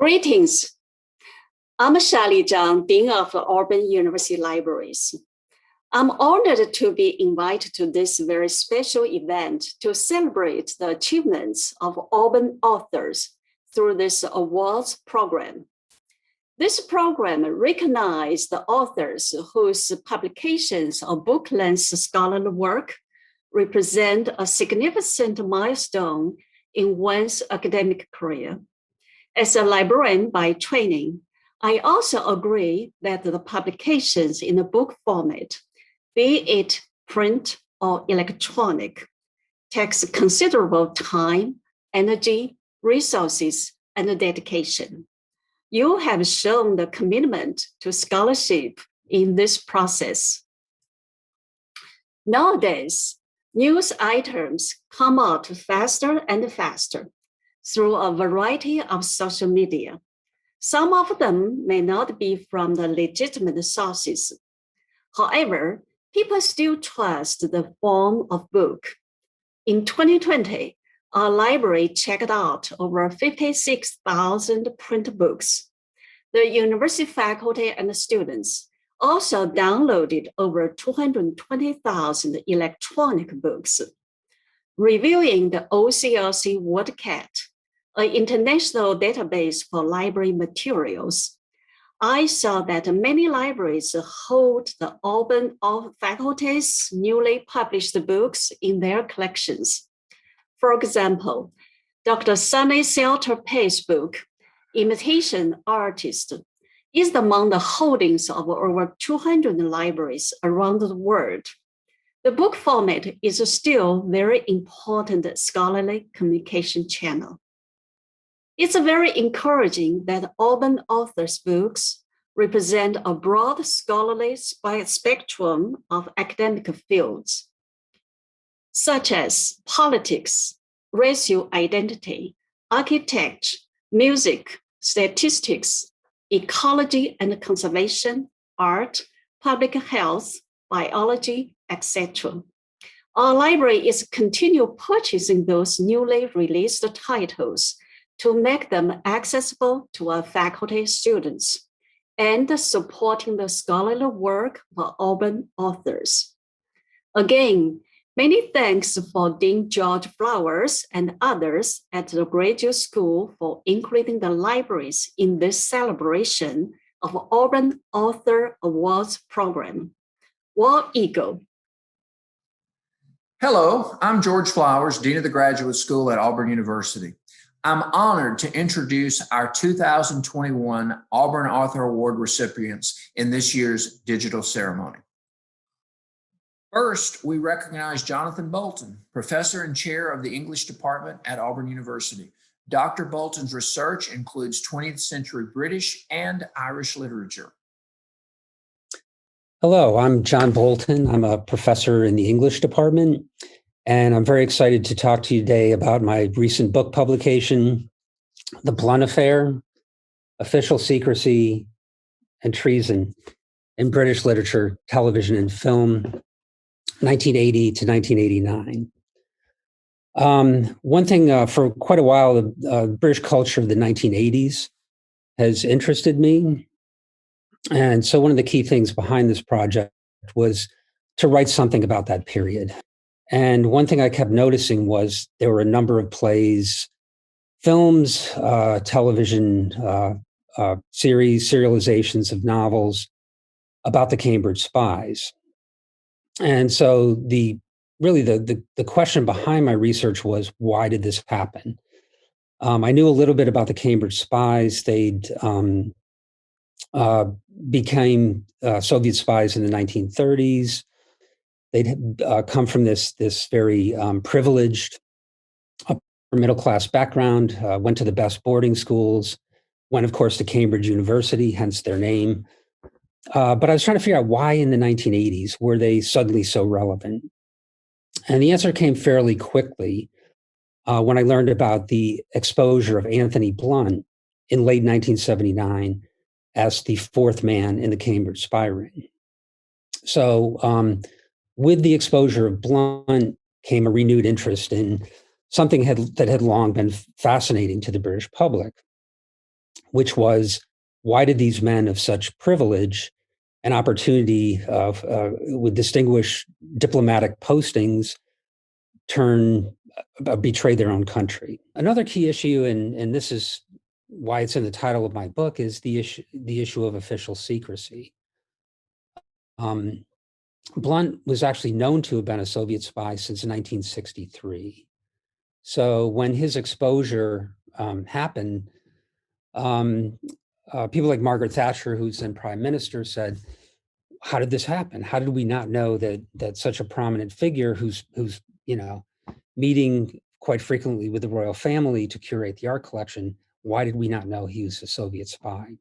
Greetings. I'm Shali Zhang, Dean of Auburn University Libraries. I'm honored to be invited to this very special event to celebrate the achievements of Auburn authors through this awards program. This program recognizes the authors whose publications or book-length scholarly work represent a significant milestone in one's academic career. As a librarian by training, I also agree that the publications in the book format, be it print or electronic, takes considerable time, energy, resources, and dedication. You have shown the commitment to scholarship in this process. Nowadays, news items come out faster and faster through a variety of social media. Some of them may not be from the legitimate sources. However, people still trust the form of book. In 2020, our library checked out over 56,000 print books. The university faculty and students also downloaded over 220,000 electronic books. Reviewing the OCLC WordCat, an international database for library materials, I saw that many libraries hold the Auburn faculty's newly published books in their collections. For example, Dr. Sunny Salter-Pay's book, Imitation Artist, is among the holdings of over 200 libraries around the world. The book format is still a very important scholarly communication channel. It's very encouraging that Auburn authors' books represent a broad scholarly spectrum of academic fields, such as politics, racial identity, architecture, music, statistics, ecology and conservation, art, public health, biology, etc. Our library is continuing purchasing those newly released titles to make them accessible to our faculty students and supporting the scholarly work of Auburn authors. Again, many thanks for Dean George Flowers and others at the graduate school for including the libraries in this celebration of Auburn Author Awards program. War Eagle. Hello, I'm George Flowers, Dean of the Graduate School at Auburn University. I'm honored to introduce our 2021 Auburn Author Award recipients in this year's digital ceremony. First, we recognize Jonathan Bolton, Professor and Chair of the English Department at Auburn University. Dr. Bolton's research includes 20th century British and Irish literature. Hello, I'm John Bolton. I'm a professor in the English department, and I'm very excited to talk to you today about my recent book publication, The Blunt Affair, Official Secrecy and Treason in British Literature, Television, and Film, 1980 to 1989. One thing for quite a while, the British culture of the 1980s has interested me. And so one of the key things behind this project was to write something about that period. And one thing I kept noticing was there were a number of plays, films, television series, serializations of novels about the Cambridge spies. And so the question behind my research was, why did this happen? I knew a little bit about the Cambridge spies. They'd became Soviet spies in the 1930s. They'd come from this very privileged upper middle class background, went to the best boarding schools, went, of course, to Cambridge University, hence their name. But I was trying to figure out why in the 1980s were they suddenly so relevant? And the answer came fairly quickly when I learned about the exposure of Anthony Blunt in late 1979 as the fourth man in the Cambridge spy ring. So with the exposure of Blunt came a renewed interest in something that had long been fascinating to the British public, which was, why did these men of such privilege and opportunity of with distinguished diplomatic postings betray their own country? Another key issue, and this is why it's in the title of my book, is the issue of official secrecy. Blunt was actually known to have been a Soviet spy since 1963. So when his exposure happened, people like Margaret Thatcher, who's then prime minister, said, "How did this happen? How did we not know that such a prominent figure, who's meeting quite frequently with the royal family to curate the art collection, why did we not know he was a Soviet spy?"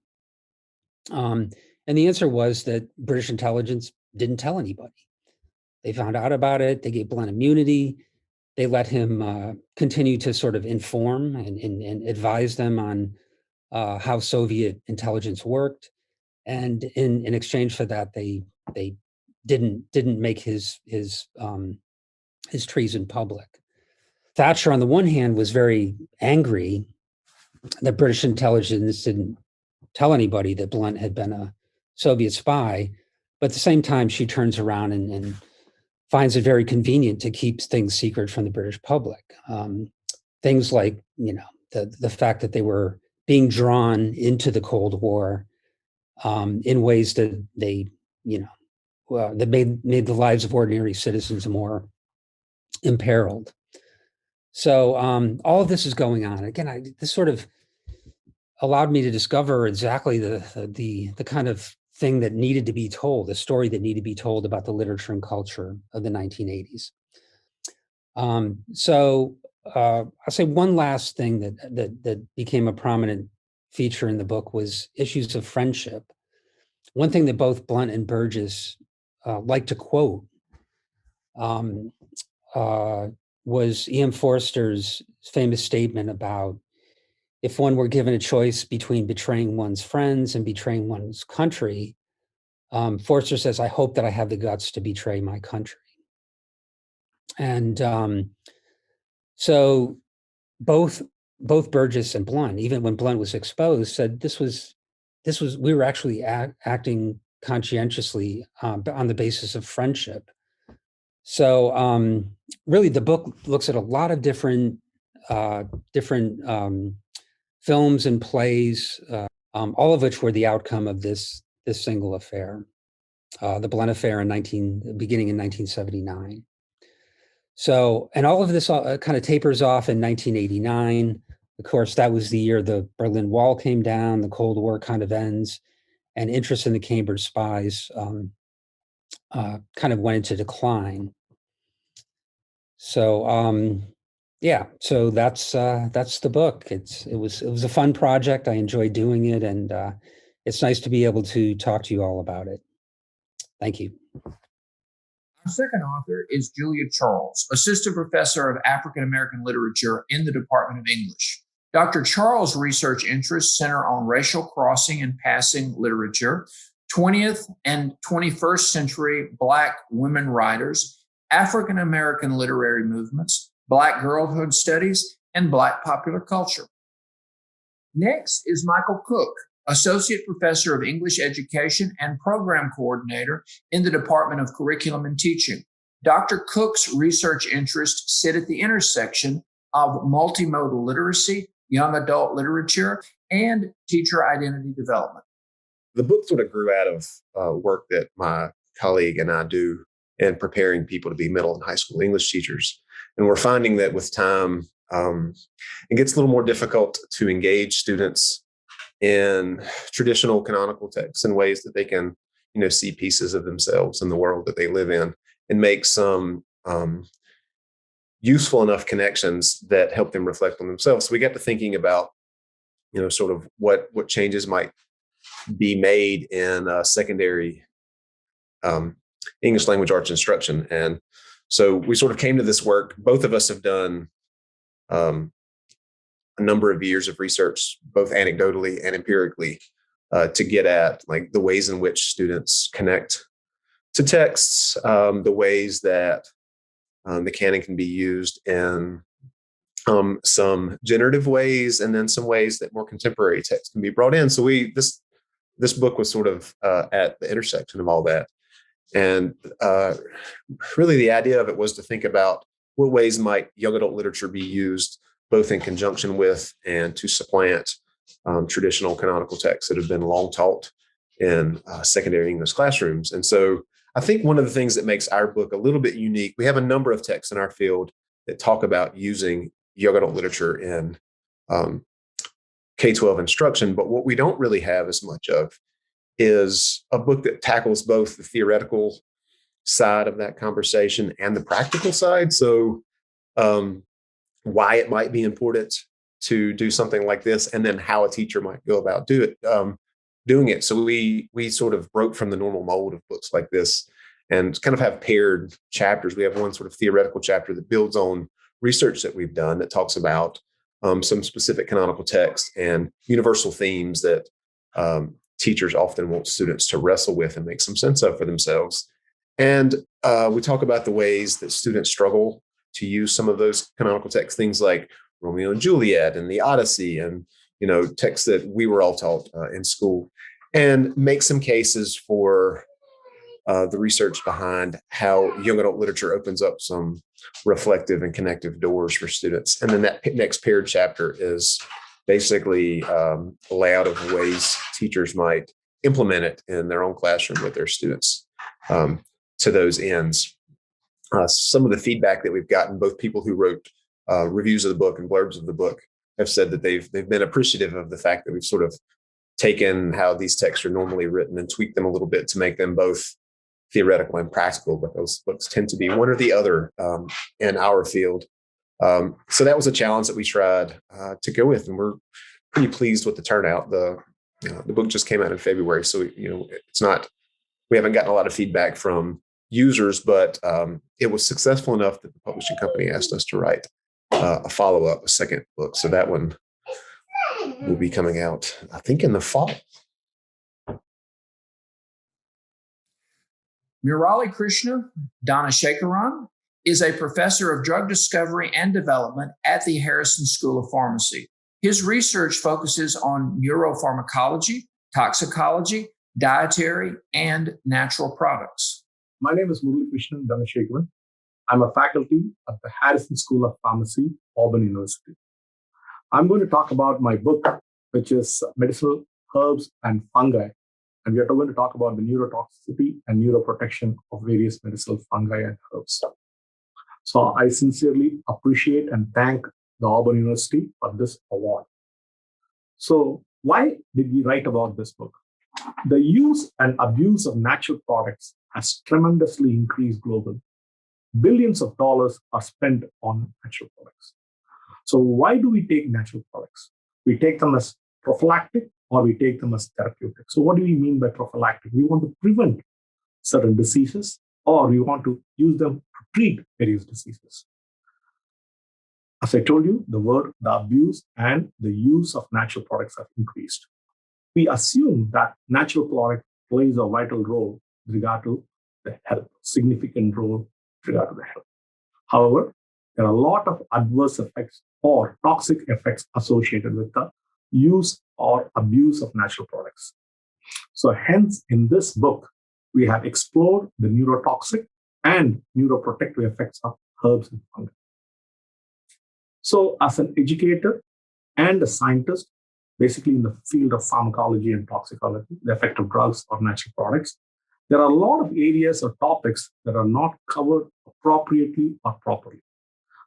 And the answer was that British intelligence didn't tell anybody. They found out about it. They gave Blunt immunity. They let him continue to sort of inform and advise them on how Soviet intelligence worked. And in exchange for that, they didn't make his treason public. Thatcher, on the one hand, was very angry that British intelligence didn't tell anybody that Blunt had been a Soviet spy, but at the same time, she turns around and finds it very convenient to keep things secret from the British public. Things like, the fact that they were being drawn into the Cold War in ways that that made the lives of ordinary citizens more imperiled. So all of this is going on. Again, this sort of allowed me to discover exactly the kind of thing that needed to be told, the story that needed to be told about the literature and culture of the 1980s. So I'll say one last thing that became a prominent feature in the book was issues of friendship. One thing that both Blunt and Burgess like to quote was E.M. Forster's famous statement about, if one were given a choice between betraying one's friends and betraying one's country, Forster says, "I hope that I have the guts to betray my country." And so both Burgess and Blunt, even when Blunt was exposed, said this was we were actually acting conscientiously on the basis of friendship. So really, the book looks at a lot of different films and plays, all of which were the outcome of this single affair, the Blunt affair beginning in 1979. So, and all of this kind of tapers off in 1989. Of course, that was the year the Berlin Wall came down, the Cold War kind of ends, and interest in the Cambridge spies kind of went into decline. So, yeah, so that's the book. It was a fun project. I enjoyed doing it, and it's nice to be able to talk to you all about it. Thank you. Our second author is Julia Charles, Assistant Professor of African American Literature in the Department of English. Dr. Charles' research interests center on racial crossing and passing literature, 20th and 21st century Black women writers, African American literary movements, Black girlhood studies, and Black popular culture. Next is Michael Cook, Associate Professor of English Education and Program Coordinator in the Department of Curriculum and Teaching. Dr. Cook's research interests sit at the intersection of multimodal literacy, young adult literature, and teacher identity development. The book sort of grew out of work that my colleague and I do in preparing people to be middle and high school English teachers. And we're finding that with time, it gets a little more difficult to engage students in traditional canonical texts in ways that they can, see pieces of themselves in the world that they live in and make some useful enough connections that help them reflect on themselves. So we got to thinking about, sort of what changes might be made in secondary English language arts instruction. And so we sort of came to this work. Both of us have done a number of years of research, both anecdotally and empirically, to get at like the ways in which students connect to texts, the ways that the canon can be used in some generative ways, and then some ways that more contemporary text can be brought in. So this book was sort of at the intersection of all that. And really the idea of it was to think about what ways might young adult literature be used both in conjunction with and to supplant traditional canonical texts that have been long taught in secondary English classrooms. And so I think one of the things that makes our book a little bit unique, we have a number of texts in our field that talk about using young adult literature in K-12 instruction, but what we don't really have as much of is a book that tackles both the theoretical side of that conversation and the practical side. So why it might be important to do something like this, and then how a teacher might go about doing it. So we sort of broke from the normal mold of books like this and kind of have paired chapters. We have one sort of theoretical chapter that builds on research that we've done that talks about some specific canonical texts and universal themes that teachers often want students to wrestle with and make some sense of for themselves. And we talk about the ways that students struggle to use some of those canonical texts, things like Romeo and Juliet and the Odyssey, and texts that we were all taught in school, and make some cases for the research behind how young adult literature opens up some reflective and connective doors for students. And then that next paired chapter is basically a layout of ways teachers might implement it in their own classroom with their students to those ends. Some of the feedback that we've gotten, both people who wrote reviews of the book and blurbs of the book, have said that they've been appreciative of the fact that we've sort of taken how these texts are normally written and tweaked them a little bit to make them both theoretical and practical, but those books tend to be one or the other in our field. So that was a challenge that we tried to go with, and we're pretty pleased with the turnout. The book just came out in February, so we haven't gotten a lot of feedback from users, but it was successful enough that the publishing company asked us to write a follow-up, a second book. So that one will be coming out, I think, in the fall. Murali Krishna Dhanasekaran is a professor of drug discovery and development at the Harrison School of Pharmacy. His research focuses on neuropharmacology, toxicology, dietary, and natural products. My name is Murali Krishna Dhanasekaran. I'm a faculty at the Harrison School of Pharmacy, Auburn University. I'm going to talk about my book, which is Medicinal Herbs and Fungi. And we are going to talk about the neurotoxicity and neuroprotection of various medicinal fungi and herbs. So I sincerely appreciate and thank the Auburn University for this award. So why did we write about this book? The use and abuse of natural products has tremendously increased globally. Billions of dollars are spent on natural products. So why do we take natural products? We take them as prophylactic or we take them as therapeutic. So what do we mean by prophylactic? We want to prevent certain diseases, or we want to use them to treat various diseases. As I told you, the abuse and the use of natural products have increased. We assume that natural product plays a vital role with regard to the health, significant role with regard to the health. However, there are a lot of adverse effects or toxic effects associated with the use or abuse of natural products. So hence, in this book, we have explored the neurotoxic and neuroprotective effects of herbs and fungi. So as an educator and a scientist, basically in the field of pharmacology and toxicology, the effect of drugs or natural products, there are a lot of areas or topics that are not covered appropriately or properly.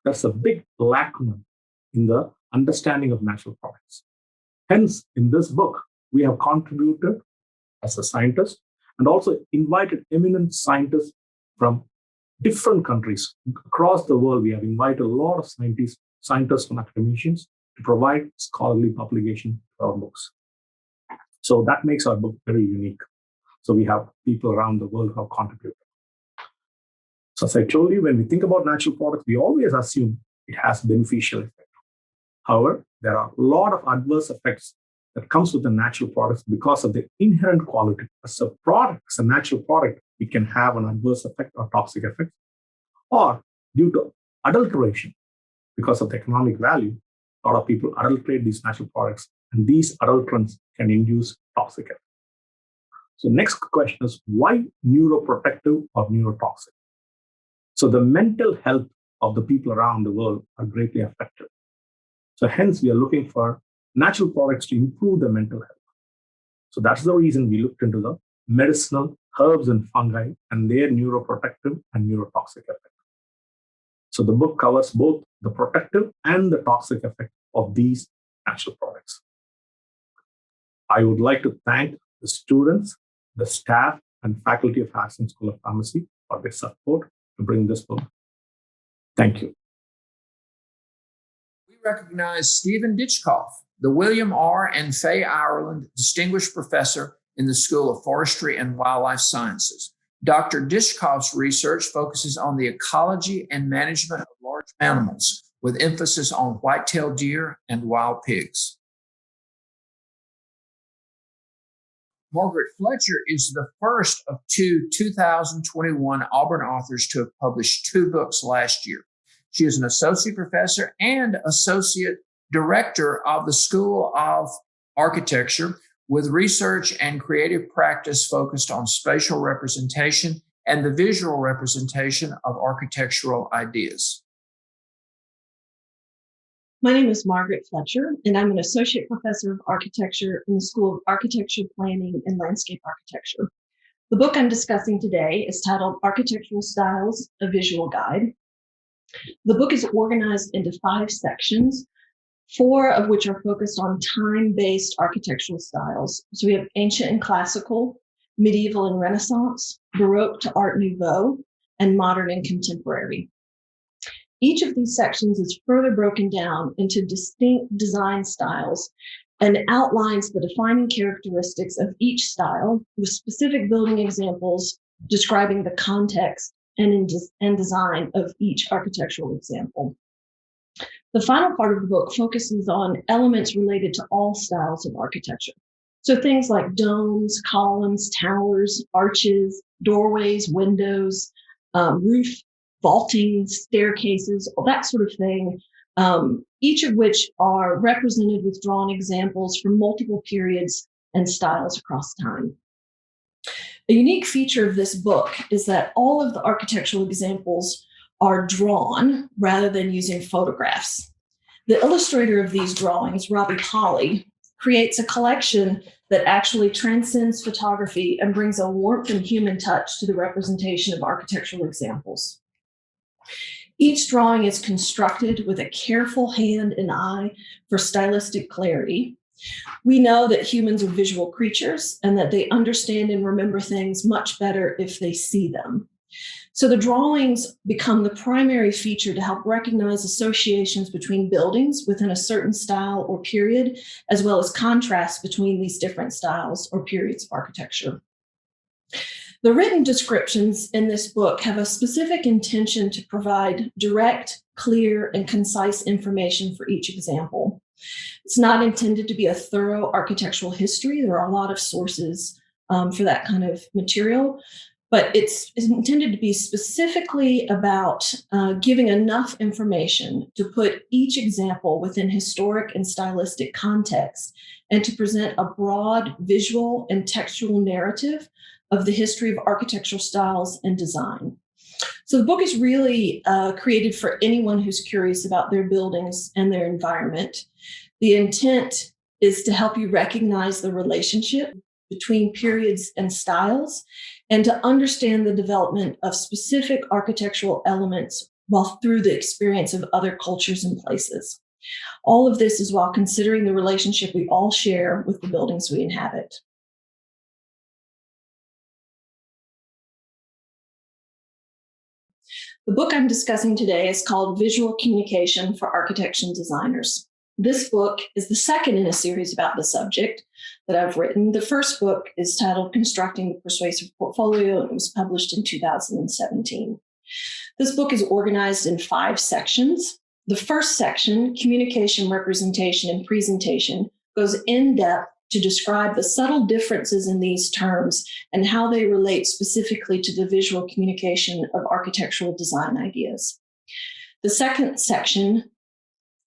That's a big lacuna in the understanding of natural products. Hence, in this book, we have contributed as a scientist and also invited eminent scientists from different countries across the world. We have invited a lot of scientists from academicians to provide scholarly publication for our books. So that makes our book very unique. So we have people around the world who have contributed. So as I told you, when we think about natural products, we always assume it has beneficial effect. However, there are a lot of adverse effects that comes with the natural products because of the inherent quality. As a product, as a natural product, it can have an adverse effect or toxic effect, or due to adulteration, because of the economic value, a lot of people adulterate these natural products, and these adulterants can induce toxic effects. So next question is, why neuroprotective or neurotoxic? So the mental health of the people around the world are greatly affected. So hence, we are looking for natural products to improve the mental health. So that's the reason we looked into the medicinal herbs and fungi and their neuroprotective and neurotoxic effect. So the book covers both the protective and the toxic effect of these natural products. I would like to thank the students, the staff, and faculty of Harrison School of Pharmacy for their support to bring this book. Thank you. We recognize Stephen Ditchkoff, the William R. and Faye Ireland Distinguished Professor in the School of Forestry and Wildlife Sciences. Dr. Ditchkoff's research focuses on the ecology and management of large animals, with emphasis on white-tailed deer and wild pigs. Margaret Fletcher is the first of two 2021 Auburn authors to have published 2 books last year. She is an associate professor and associate director of the School of Architecture, with research and creative practice focused on spatial representation and the visual representation of architectural ideas. My name is Margaret Fletcher, and I'm an associate professor of architecture in the School of Architecture, Planning, and Landscape Architecture. The book I'm discussing today is titled Architectural Styles, A Visual Guide. The book is organized into 5 sections, 4 of which are focused on time-based architectural styles. So we have ancient and classical, medieval and Renaissance, Baroque to Art Nouveau, and modern and contemporary. Each of these sections is further broken down into distinct design styles and outlines the defining characteristics of each style, with specific building examples describing the context and design of each architectural example. The final part of the book focuses on elements related to all styles of architecture. So things like domes, columns, towers, arches, doorways, windows, roof, vaulting, staircases, all that sort of thing, each of which are represented with drawn examples from multiple periods and styles across time. A unique feature of this book is that all of the architectural examples are drawn rather than using photographs. The illustrator of these drawings, Robbie Polly, creates a collection that actually transcends photography and brings a warmth and human touch to the representation of architectural examples. Each drawing is constructed with a careful hand and eye for stylistic clarity. We know that humans are visual creatures and that they understand and remember things much better if they see them. So the drawings become the primary feature to help recognize associations between buildings within a certain style or period, as well as contrasts between these different styles or periods of architecture. The written descriptions in this book have a specific intention to provide direct, clear, and concise information for each example. It's not intended to be a thorough architectural history. There are a lot of sources for that kind of material, but it's intended to be specifically about giving enough information to put each example within historic and stylistic context and to present a broad visual and textual narrative of the history of architectural styles and design. So the book is really created for anyone who's curious about their buildings and their environment. The intent is to help you recognize the relationship between periods and styles and to understand the development of specific architectural elements while through the experience of other cultures and places. All of this is while considering the relationship we all share with the buildings we inhabit. The book I'm discussing today is called Visual Communication for Architects and Designers. This book is the second in a series about the subject that I've written. The first book is titled Constructing the Persuasive Portfolio, and it was published in 2017. This book is organized in 5 sections. The first section, Communication, Representation, and Presentation, goes in depth to describe the subtle differences in these terms and how they relate specifically to the visual communication of architectural design ideas. The second section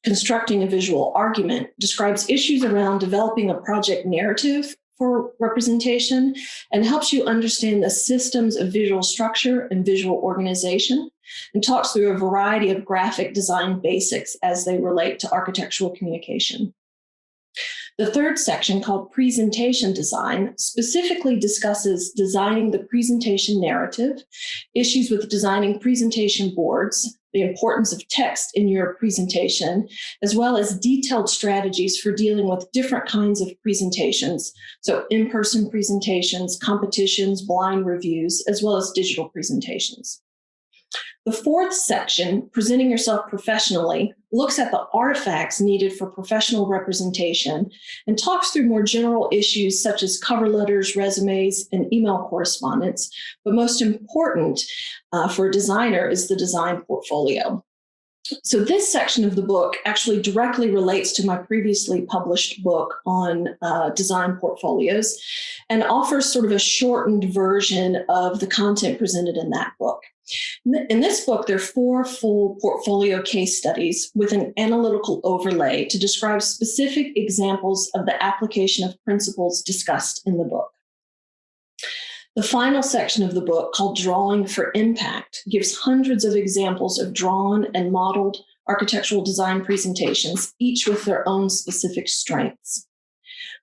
Constructing a Visual Argument describes issues around developing a project narrative for representation and helps you understand the systems of visual structure and visual organization, and talks through a variety of graphic design basics as they relate to architectural communication. The third section, called Presentation Design, specifically discusses designing the presentation narrative, issues with designing presentation boards, the importance of text in your presentation, as well as detailed strategies for dealing with different kinds of presentations. So in-person presentations, competitions, blind reviews, as well as digital presentations. The fourth section, Presenting Yourself Professionally, looks at the artifacts needed for professional representation and talks through more general issues such as cover letters, resumes, and email correspondence. But most important for a designer is the design portfolio. So this section of the book actually directly relates to my previously published book on design portfolios and offers sort of a shortened version of the content presented in that book. In this book, there are 4 full portfolio case studies with an analytical overlay to describe specific examples of the application of principles discussed in the book. The final section of the book, called Drawing for Impact, gives hundreds of examples of drawn and modeled architectural design presentations, each with their own specific strengths.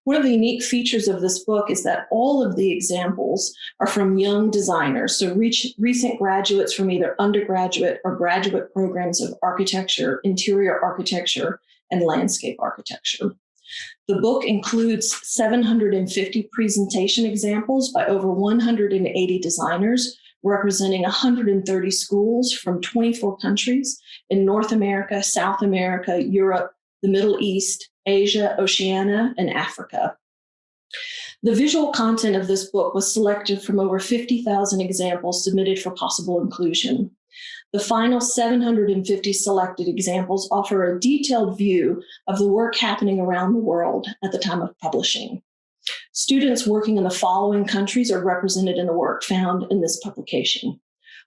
One of the unique features of this book is that all of the examples are from young designers, so recent graduates from either undergraduate or graduate programs of architecture, interior architecture, and landscape architecture. The book includes 750 presentation examples by over 180 designers, representing 130 schools from 24 countries in North America, South America, Europe, the Middle East, Asia, Oceania, and Africa. The visual content of this book was selected from over 50,000 examples submitted for possible inclusion. The final 750 selected examples offer a detailed view of the work happening around the world at the time of publishing. Students working in the following countries are represented in the work found in this publication: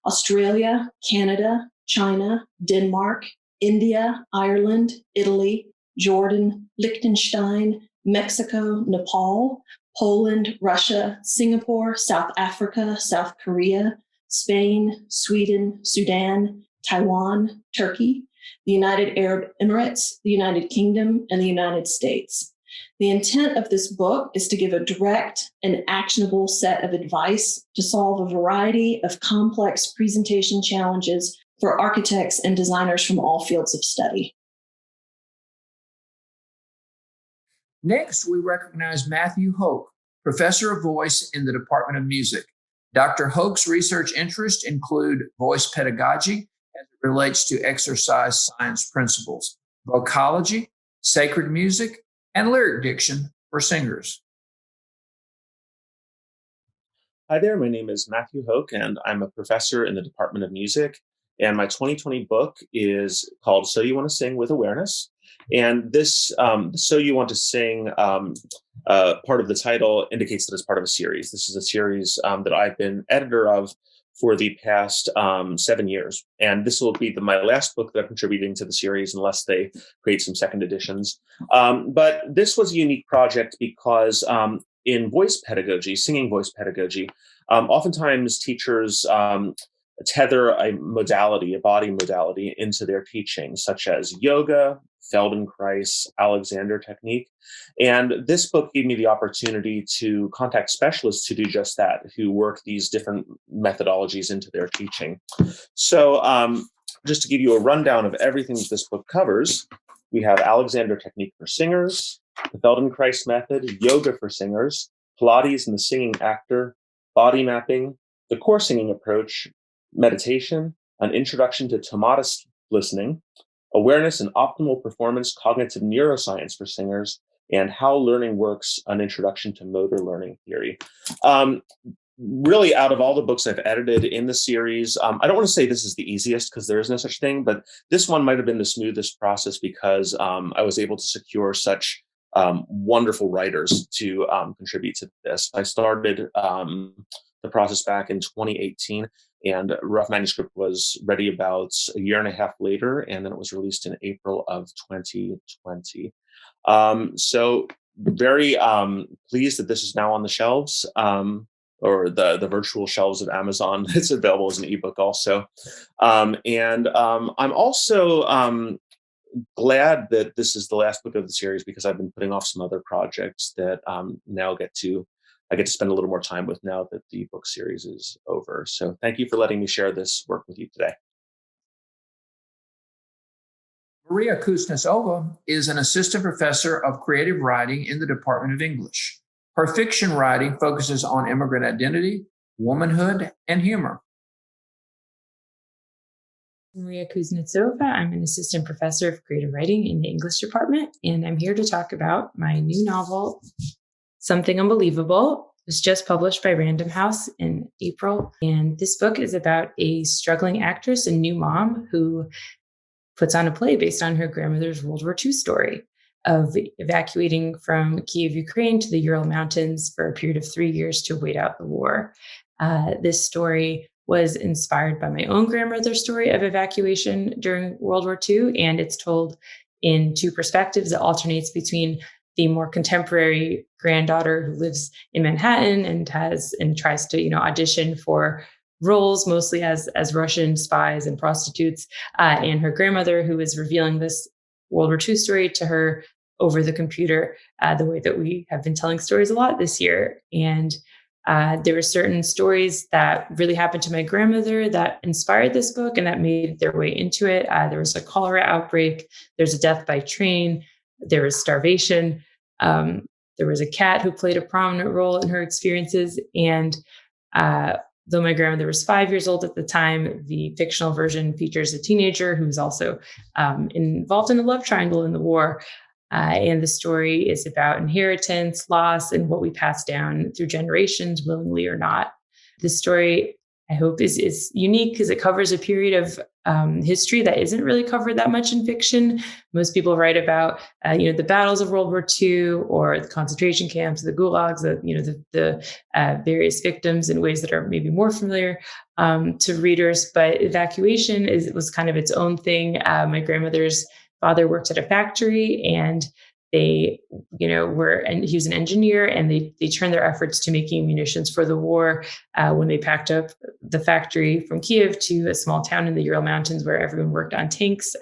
Australia, Canada, China, Denmark, India, Ireland, Italy, Jordan, Liechtenstein, Mexico, Nepal, Poland, Russia, Singapore, South Africa, South Korea, Spain, Sweden, Sudan, Taiwan, Turkey, the United Arab Emirates, the United Kingdom, and the United States. The intent of this book is to give a direct and actionable set of advice to solve a variety of complex presentation challenges for architects and designers from all fields of study. Next, we recognize Matthew Hoke, Professor of Voice in the Department of Music. Dr. Hoke's research interests include voice pedagogy as it relates to exercise science principles, vocalogy, sacred music, and lyric diction for singers. Hi there, my name is Matthew Hoke, and I'm a professor in the Department of Music. And my 2020 book is called So You Want to Sing with Awareness. And this So You Want to Sing part of the title indicates that it's part of a series. This is a series that I've been editor of for the past 7 years. And this will be my last book that I'm contributing to the series unless they create some second editions. But this was a unique project because in voice pedagogy, singing voice pedagogy, oftentimes teachers tether a modality, a body modality, into their teaching, such as yoga, Feldenkrais, Alexander technique. And this book gave me the opportunity to contact specialists to do just that, who work these different methodologies into their teaching. So just to give you a rundown of everything that this book covers, we have Alexander technique for singers, the Feldenkrais method, yoga for singers, Pilates and the singing actor, body mapping, the core singing approach, meditation, an introduction to tomatis listening, awareness and optimal performance, cognitive neuroscience for singers, and how learning works, an introduction to motor learning theory. Really, out of all the books I've edited in the series, I don't want to say this is the easiest because there is no such thing, but this one might have been the smoothest process because I was able to secure such wonderful writers to contribute to this. I started the the process back in 2018, and rough manuscript was ready about a year and a half later, and then it was released in April of 2020. So very pleased that this is now on the shelves, or the virtual shelves of Amazon. It's available as an ebook also. I'm also glad that this is the last book of the series, because I've been putting off some other projects that now I get to spend a little more time with now that the book series is over. So thank you for letting me share this work with you today. Maria Kuznetsova is an assistant professor of creative writing in the Department of English. Her fiction writing focuses on immigrant identity, womanhood, and humor. Maria Kuznetsova. I'm an assistant professor of creative writing in the English department, and I'm here to talk about my new novel, Something Unbelievable. It was just published by Random House in April. And this book is about a struggling actress and new mom who puts on a play based on her grandmother's World War II story of evacuating from Kiev, Ukraine to the Ural Mountains for a period of 3 years to wait out the war. This story was inspired by my own grandmother's story of evacuation during World War II, and it's told in two perspectives. It alternates between the more contemporary granddaughter who lives in Manhattan and tries to audition for roles mostly as Russian spies and prostitutes, and her grandmother who is revealing this World War II story to her over the computer, the way that we have been telling stories a lot this year. And there were certain stories that really happened to my grandmother that inspired this book and that made their way into it. There was a cholera outbreak. There's a death by train. There was starvation. There was a cat who played a prominent role in her experiences. And though my grandmother was 5 years old at the time, the fictional version features a teenager who's also involved in a love triangle in the war. And the story is about inheritance, loss, and what we pass down through generations, willingly or not. This story, I hope, is unique because it covers a period of history that isn't really covered that much in fiction. Most people write about, the battles of World War II or the concentration camps, the gulags, the various victims in ways that are maybe more familiar to readers. But evacuation was kind of its own thing. My grandmother's father worked at a factory, and they, and he was an engineer, and they turned their efforts to making munitions for the war when they packed up the factory from Kiev to a small town in the Ural Mountains where everyone worked on tanks,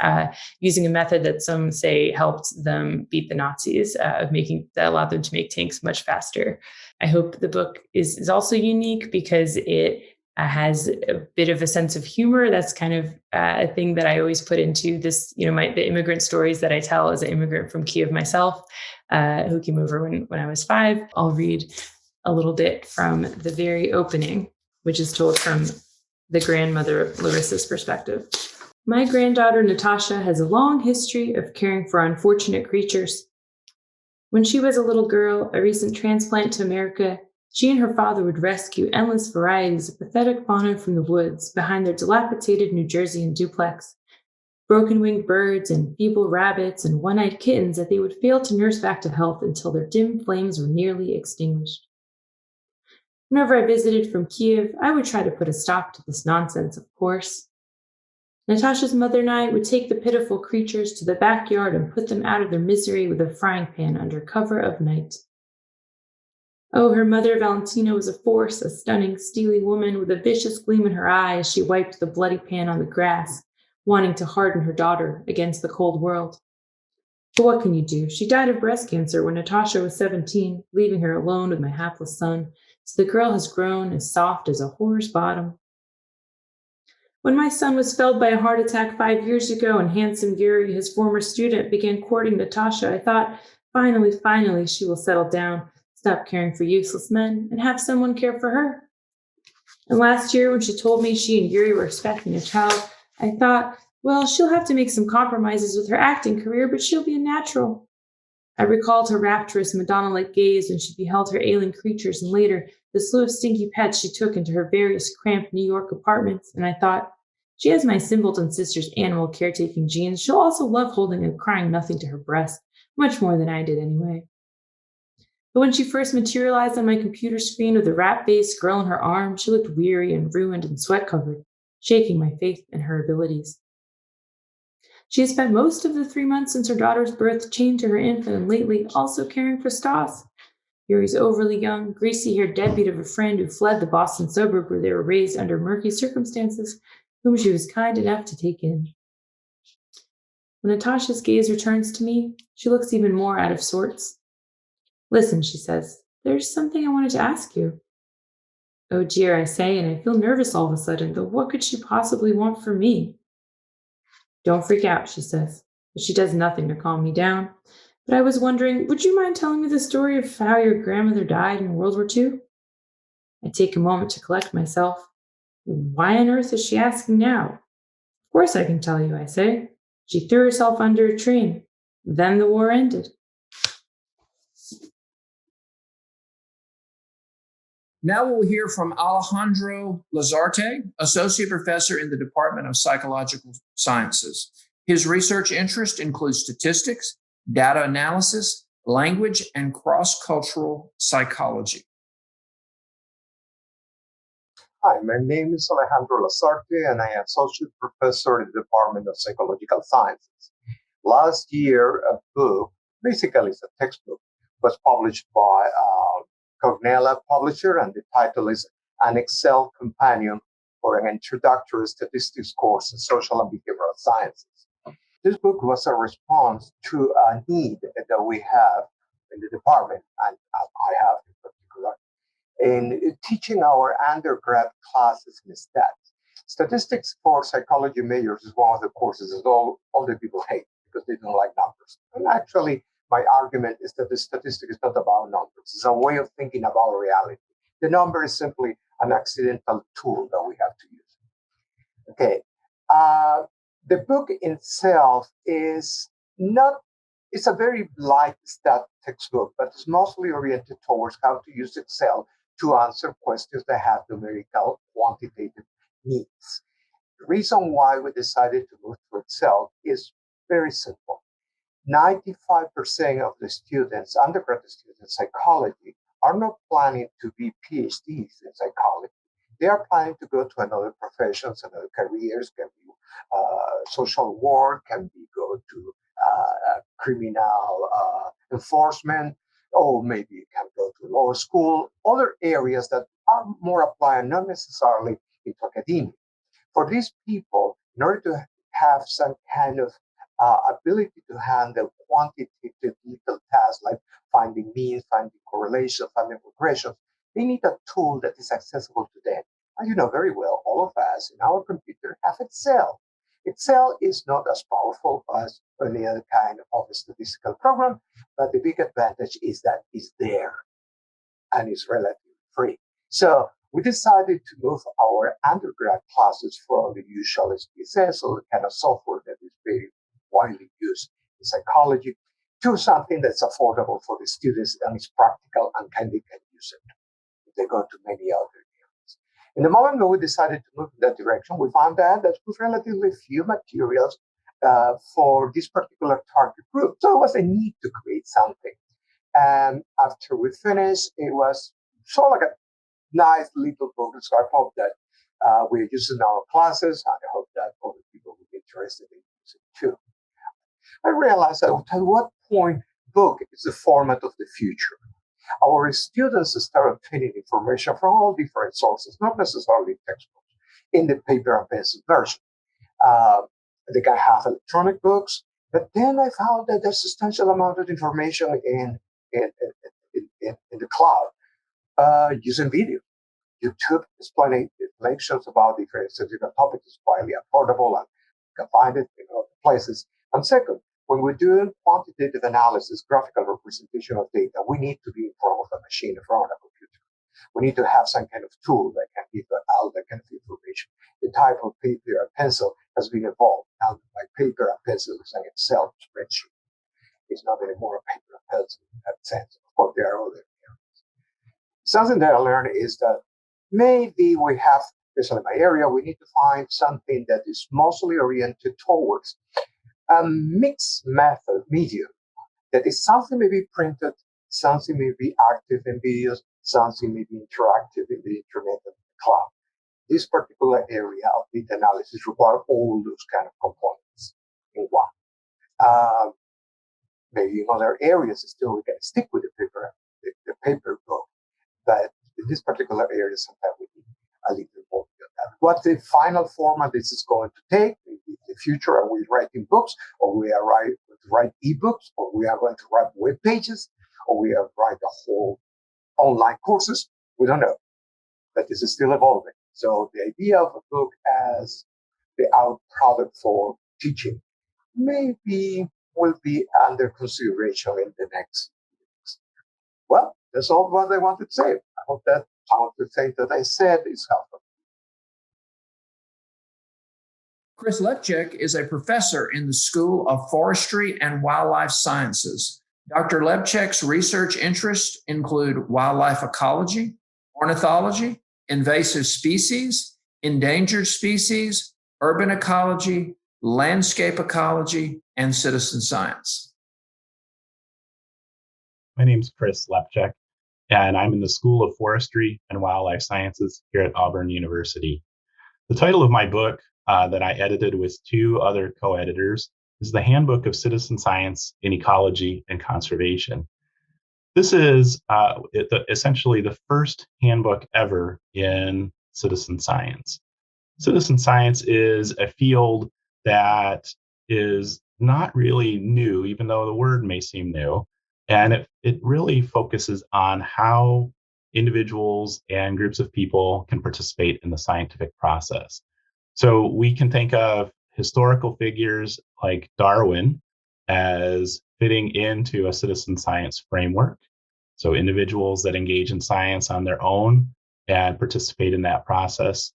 using a method that some say helped them beat the Nazis, that allowed them to make tanks much faster. I hope the book is also unique because it has a bit of a sense of humor. That's kind of a thing that I always put into this, the immigrant stories that I tell as an immigrant from Kiev myself, who came over when I was 5. I'll read a little bit from the very opening, which is told from the grandmother Larissa's perspective. My granddaughter Natasha has a long history of caring for unfortunate creatures. When she was a little girl, a recent transplant to America, she and her father would rescue endless varieties of pathetic fauna from the woods behind their dilapidated New Jerseyan duplex. Broken-winged birds and feeble rabbits and one-eyed kittens that they would fail to nurse back to health until their dim flames were nearly extinguished. Whenever I visited from Kiev, I would try to put a stop to this nonsense, of course. Natasha's mother and I would take the pitiful creatures to the backyard and put them out of their misery with a frying pan under cover of night. Oh, her mother, Valentina, was a force, a stunning, steely woman with a vicious gleam in her eye as she wiped the bloody pan on the grass, wanting to harden her daughter against the cold world. But what can you do? She died of breast cancer when Natasha was 17, leaving her alone with my hapless son, so the girl has grown as soft as a whore's bottom. When my son was felled by a heart attack 5 years ago and handsome Yuri, his former student, began courting Natasha, I thought, finally, she will settle down, stop caring for useless men, and have someone care for her. And last year, when she told me she and Yuri were expecting a child, I thought, well, she'll have to make some compromises with her acting career, but she'll be a natural. I recalled her rapturous Madonna-like gaze when she beheld her ailing creatures, and later, the slew of stinky pets she took into her various cramped New York apartments, and I thought, she has my simpleton sister's animal caretaking genes. She'll also love holding and crying nothing to her breast, much more than I did anyway. But when she first materialized on my computer screen with a rat-faced girl in her arms, she looked weary and ruined and sweat-covered, shaking my faith in her abilities. She has spent most of the 3 months since her daughter's birth chained to her infant and lately also caring for Stas, Yuri's overly young, greasy-haired deadbeat of a friend who fled the Boston suburb where they were raised under murky circumstances, whom she was kind enough to take in. When Natasha's gaze returns to me, she looks even more out of sorts. Listen, she says, there's something I wanted to ask you. Oh dear, I say, and I feel nervous all of a sudden, though what could she possibly want from me? Don't freak out, she says, but she does nothing to calm me down. But I was wondering, would you mind telling me the story of how your grandmother died in World War II? I take a moment to collect myself. Why on earth is she asking now? Of course I can tell you, I say. She threw herself under a train. Then the war ended. Now we'll hear from Alejandro Lazarte, Associate Professor in the Department of Psychological Sciences. His research interest includes statistics, data analysis, language, and cross-cultural psychology. Hi, my name is Alejandro Lazarte, and I am Associate Professor in the Department of Psychological Sciences. Last year, a book, basically it's a textbook, was published by Cognella publisher, and the title is An Excel Companion for an Introductory Statistics Course in Social and Behavioral Sciences. This book was a response to a need that we have in the department, and I have in particular, in teaching our undergrad classes in stats. Statistics for psychology majors is one of the courses that all the people hate because they don't like numbers. And actually, my argument is that the statistic is not about numbers. It's a way of thinking about reality. The number is simply an accidental tool that we have to use. Okay. The book itself is not, it's a very light stat textbook, but it's mostly oriented towards how to use Excel to answer questions that have numerical quantitative needs. The reason why we decided to move to Excel is very simple. 95% of the students, undergraduate students in psychology, are not planning to be PhDs in psychology. They are planning to go to another professions, another careers, can be social work, can be go to criminal enforcement, or maybe you can go to law school, other areas that are more applied, not necessarily into academia. For these people, in order to have some kind of ability to handle quantitative detailed tasks like finding means, finding correlations, finding regressions, they need a tool that is accessible to them. And you know very well, all of us in our computer have Excel. Excel is not as powerful as any other kind of statistical program, but the big advantage is that it's there and it's relatively free. So we decided to move our undergrad classes from the usual SPSS, or the kind of software that is very widely used in psychology, to something that's affordable for the students and is practical and they can use it if they go to many other areas. In the moment when we decided to move in that direction, we found that there was relatively few materials for this particular target group. So it was a need to create something. And after we finished, it was sort of like a nice little book. So I hope that we're using our classes, and I hope that other people will be interested in using it too. I realized that at what point book is the format of the future. Our students start obtaining information from all different sources, not necessarily textbooks, in the paper and pencil version. They can have electronic books, but then I found that there's a substantial amount of information in the cloud using video. YouTube explanations about different statistical topics is widely affordable and you can find it in other places. And second, when we're doing quantitative analysis, graphical representation of data, we need to be in front of a machine, in front of a computer. We need to have some kind of tool that can give out that kind of information. The type of paper and pencil has been evolved. Now, my paper and pencil is an Excel spreadsheet. It's not anymore a paper and pencil in that sense. Of course, there are other areas. Something that I learned is that maybe we have, especially in my area, we need to find something that is mostly oriented towards a mixed method medium that is something maybe printed, something may be active in videos, something may be interactive in the internet and the cloud. This particular area of data analysis requires all those kind of components in one. Maybe in other areas, still we can stick with the paper book, but in this particular area, sometimes we need a little more than that. What the final format this is going to take in the future? Are we writing books, or we are going to write ebooks, or we are going to write web pages, or we are write a whole online courses? We don't know, but this is still evolving. So the idea of a book as the out product for teaching maybe will be under consideration in the next years. Well, that's all what I wanted to say. I hope that some of the things that I said is helpful. Chris Lepchik is a professor in the School of Forestry and Wildlife Sciences. Dr. Lepchik's research interests include wildlife ecology, ornithology, invasive species, endangered species, urban ecology, landscape ecology, and citizen science. My name is Chris Lepchik, and I'm in the School of Forestry and Wildlife Sciences here at Auburn University. The title of my book that I edited with two other co-editors is The Handbook of Citizen Science in Ecology and Conservation. This is essentially the first handbook ever in citizen science. Citizen science is a field that is not really new, even though the word may seem new. And it really focuses on how individuals and groups of people can participate in the scientific process. So we can think of historical figures like Darwin as fitting into a citizen science framework. So individuals that engage in science on their own and participate in that process,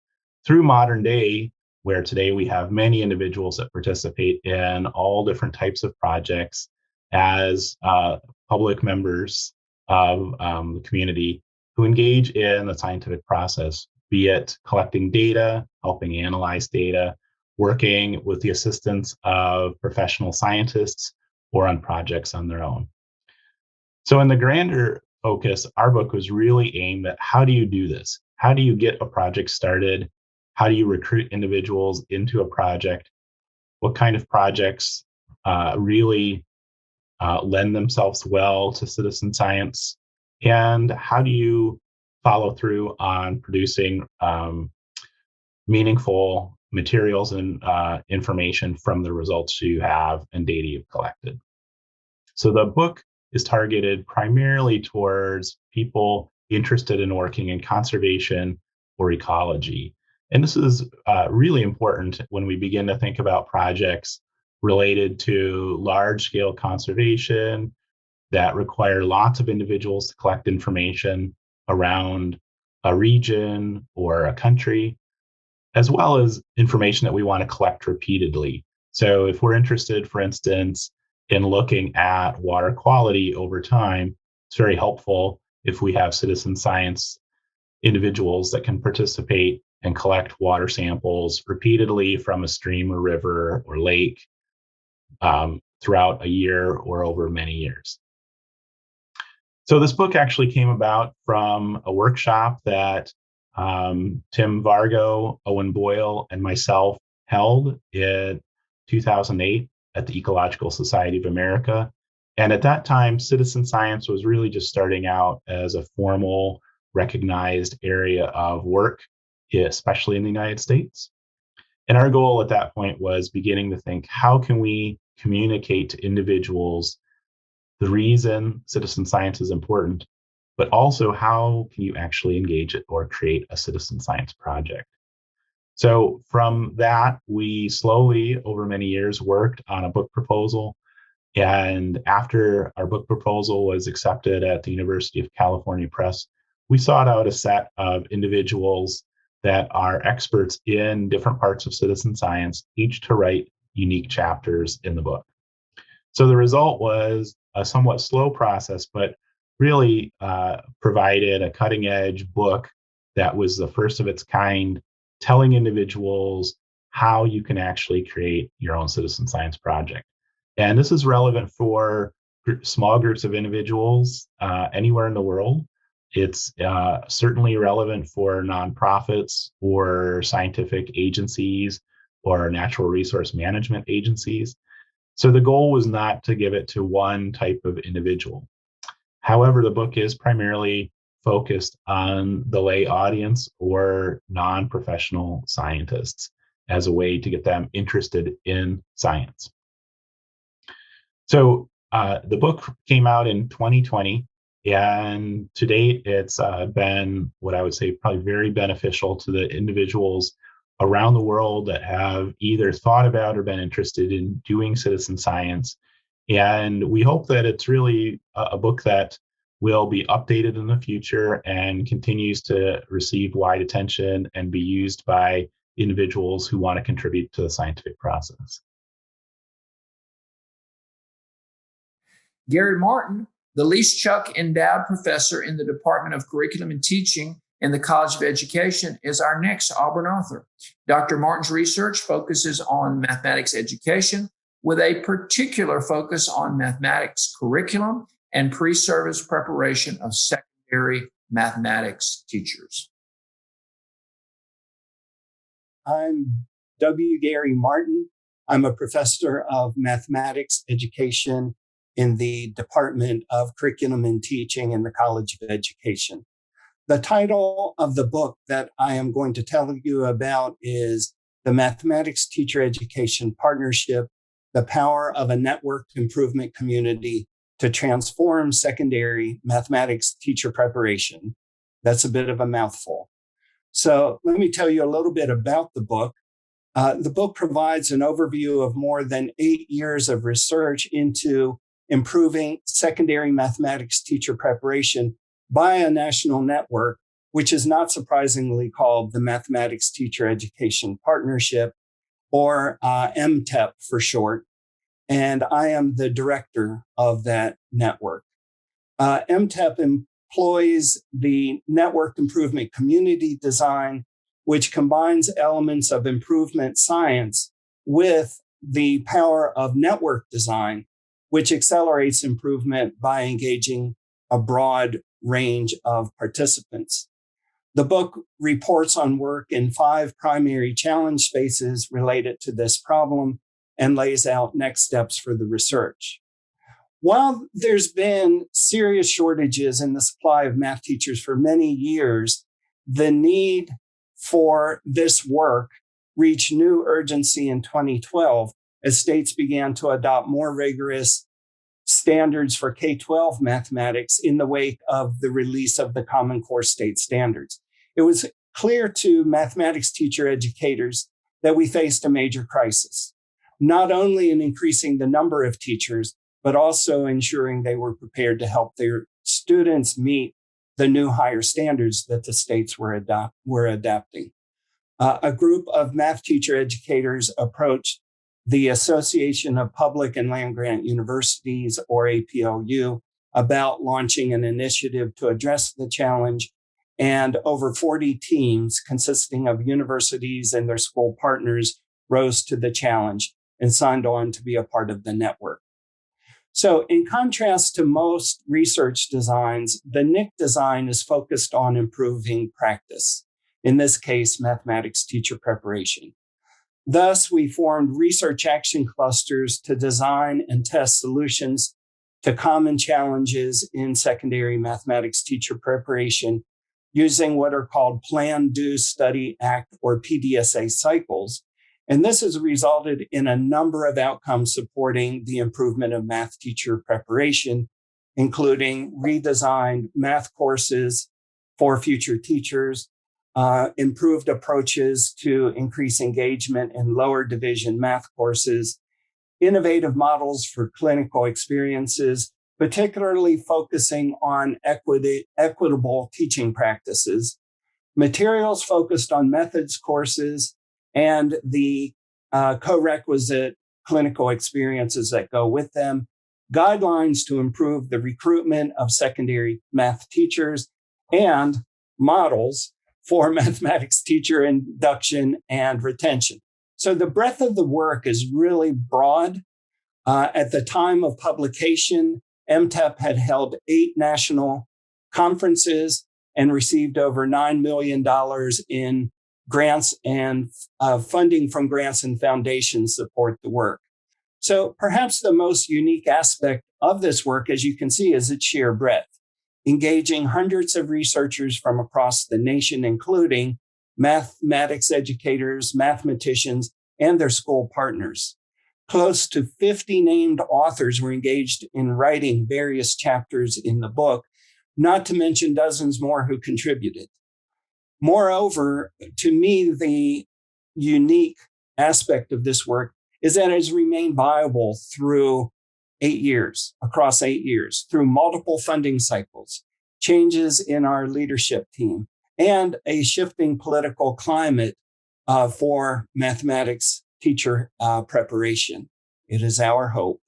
through modern day, where today we have many individuals that participate in all different types of projects as public members of the community who engage in the scientific process, be it collecting data, helping analyze data, working with the assistance of professional scientists, or on projects on their own. So in the grander focus, our book was really aimed at how do you do this? How do you get a project started? How do you recruit individuals into a project? What kind of projects really lend themselves well to citizen science? And how do you follow through on producing meaningful materials and information from the results you have and data you've collected? So the book is targeted primarily towards people interested in working in conservation or ecology. And this is really important when we begin to think about projects related to large-scale conservation that require lots of individuals to collect information around a region or a country, as well as information that we want to collect repeatedly. So if we're interested, for instance, in looking at water quality over time, it's very helpful if we have citizen science individuals that can participate and collect water samples repeatedly from a stream or river or lake throughout a year or over many years. So this book actually came about from a workshop that Tim Vargo, Owen Boyle, and myself held in 2008 at the Ecological Society of America. And at that time, citizen science was really just starting out as a formal, recognized area of work, especially in the United States. And our goal at that point was beginning to think, how can we communicate to individuals the reason citizen science is important, but also how can you actually engage it or create a citizen science project? So from that, we slowly, over many years, worked on a book proposal. And after our book proposal was accepted at the University of California Press, we sought out a set of individuals that are experts in different parts of citizen science, each to write unique chapters in the book. So the result was a somewhat slow process, but really provided a cutting edge book that was the first of its kind, telling individuals how you can actually create your own citizen science project. And this is relevant for small groups of individuals anywhere in the world. It's certainly relevant for nonprofits or scientific agencies or natural resource management agencies. So the goal was not to give it to one type of individual. However, the book is primarily focused on the lay audience or non-professional scientists as a way to get them interested in science. So the book came out in 2020, and to date, it's been what I would say probably very beneficial to the individuals around the world that have either thought about or been interested in doing citizen science. And we hope that it's really a book that will be updated in the future and continues to receive wide attention and be used by individuals who want to contribute to the scientific process. Gary Martin, the Leash-Chuck Endowed Professor in the Department of Curriculum and Teaching in the College of Education, is our next Auburn author. Dr. Martin's research focuses on mathematics education with a particular focus on mathematics curriculum and pre-service preparation of secondary mathematics teachers. I'm W. Gary Martin. I'm a professor of mathematics education in the Department of Curriculum and Teaching in the College of Education. The title of the book that I am going to tell you about is The Mathematics Teacher Education Partnership, the Power of a Networked Improvement Community to Transform Secondary Mathematics Teacher Preparation. That's a bit of a mouthful. So let me tell you a little bit about the book. The book provides an overview of more than 8 years of research into improving secondary mathematics teacher preparation by a national network, which is not surprisingly called the Mathematics Teacher Education Partnership, or MTEP for short. And I am the director of that network. MTEP employs the Network Improvement Community Design, which combines elements of improvement science with the power of network design, which accelerates improvement by engaging a broad range of participants. The book reports on work in 5 primary challenge spaces related to this problem and lays out next steps for the research. While there's been serious shortages in the supply of math teachers for many years, the need for this work reached new urgency in 2012 as states began to adopt more rigorous standards for K-12 mathematics in the wake of the release of the Common Core state standards. It was clear to mathematics teacher educators that we faced a major crisis, not only in increasing the number of teachers, but also ensuring they were prepared to help their students meet the new higher standards that the states were adapting. A group of math teacher educators approached the Association of Public and Land-Grant Universities, or APLU, about launching an initiative to address the challenge. And over 40 teams consisting of universities and their school partners rose to the challenge and signed on to be a part of the network. So in contrast to most research designs, the NIC design is focused on improving practice, in this case, mathematics teacher preparation. Thus, we formed research action clusters to design and test solutions to common challenges in secondary mathematics teacher preparation using what are called Plan, Do, Study, Act, or PDSA cycles. And this has resulted in a number of outcomes supporting the improvement of math teacher preparation, including redesigned math courses for future teachers, improved approaches to increase engagement in lower division math courses, innovative models for clinical experiences, particularly focusing on equitable teaching practices, materials focused on methods courses, and the co-requisite clinical experiences that go with them, guidelines to improve the recruitment of secondary math teachers, and models for mathematics teacher induction and retention. So the breadth of the work is really broad. At the time of publication, MTEP had held 8 national conferences and received over $9 million in grants and funding from grants and foundations support the work. So perhaps the most unique aspect of this work, as you can see, is its sheer breadth, engaging hundreds of researchers from across the nation, including mathematics educators, mathematicians, and their school partners. Close to 50 named authors were engaged in writing various chapters in the book, not to mention dozens more who contributed. Moreover, to me, the unique aspect of this work is that it has remained viable through 8 years, across 8 years, through multiple funding cycles, changes in our leadership team, and a shifting political climate for mathematics teacher preparation. It is our hope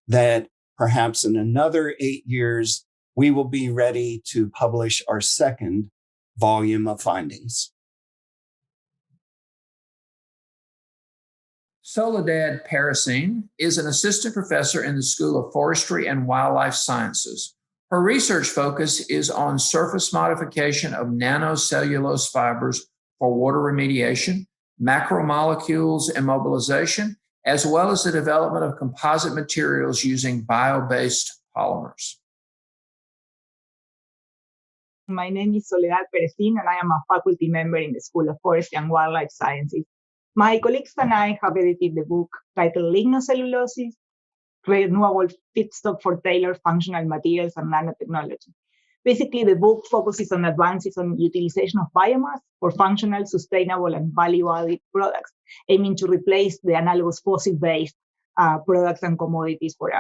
that perhaps in another 8 years, we will be ready to publish our second volume of findings. Soledad Parasine is an assistant professor in the School of Forestry and Wildlife Sciences. Her research focus is on surface modification of nanocellulose fibers for water remediation, macromolecules immobilization, as well as the development of composite materials using bio-based polymers. My name is Soledad Perezin, and I am a faculty member in the School of Forestry and Wildlife Sciences. My colleagues and I have edited the book titled Lignocellulose, Renewable Feedstock for Tailored Functional Materials and Nanotechnology. Basically, the book focuses on advances on utilization of biomass for functional, sustainable, and value-added products, aiming to replace the analogous fossil-based products and commodities for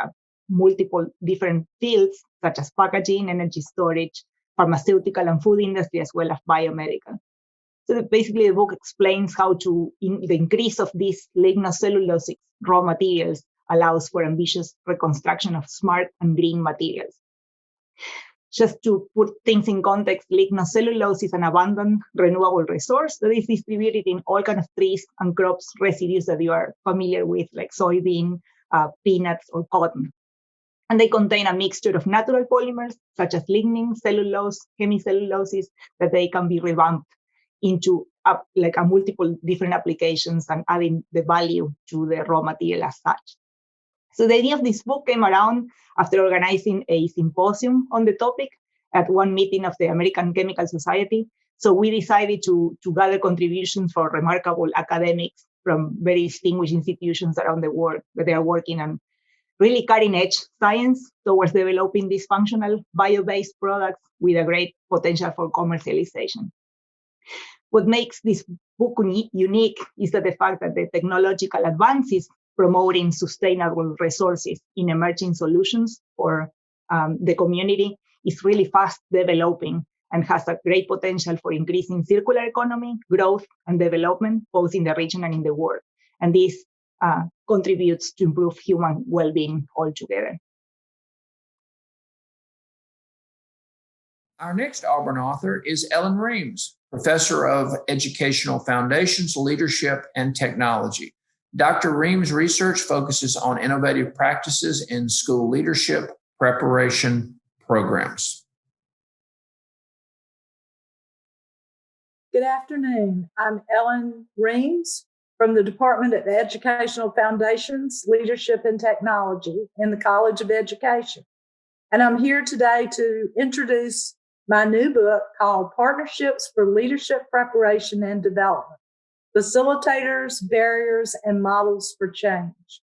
multiple different fields, such as packaging, energy storage, pharmaceutical and food industry, as well as biomedical. So basically, the book explains how the increase of these lignocellulosic raw materials allows for ambitious reconstruction of smart and green materials. Just to put things in context, lignocellulose is an abundant renewable resource that is distributed in all kinds of trees and crops residues that you are familiar with, like soybean, peanuts, or cotton. And they contain a mixture of natural polymers, such as lignin, cellulose, hemicelluloses, that they can be revamped into a multiple different applications and adding the value to the raw material as such. So the idea of this book came around after organizing a symposium on the topic at one meeting of the American Chemical Society. So we decided to gather contributions from remarkable academics from very distinguished institutions around the world that they are working on really cutting-edge science towards developing these functional bio-based products with a great potential for commercialization. What makes this book unique is that the fact that the technological advances promoting sustainable resources in emerging solutions for the community is really fast developing and has a great potential for increasing circular economy, growth, and development, both in the region and in the world. And this contributes to improve human well-being altogether. Our next Auburn author is Ellen Reams, Professor of Educational Foundations, Leadership, and Technology. Dr. Reams' research focuses on innovative practices in school leadership preparation programs. Good afternoon. I'm Ellen Reams from the Department of Educational Foundations, Leadership, and Technology in the College of Education. And I'm here today to introduce my new book called Partnerships for Leadership Preparation and Development: Facilitators, Barriers, and Models for Change.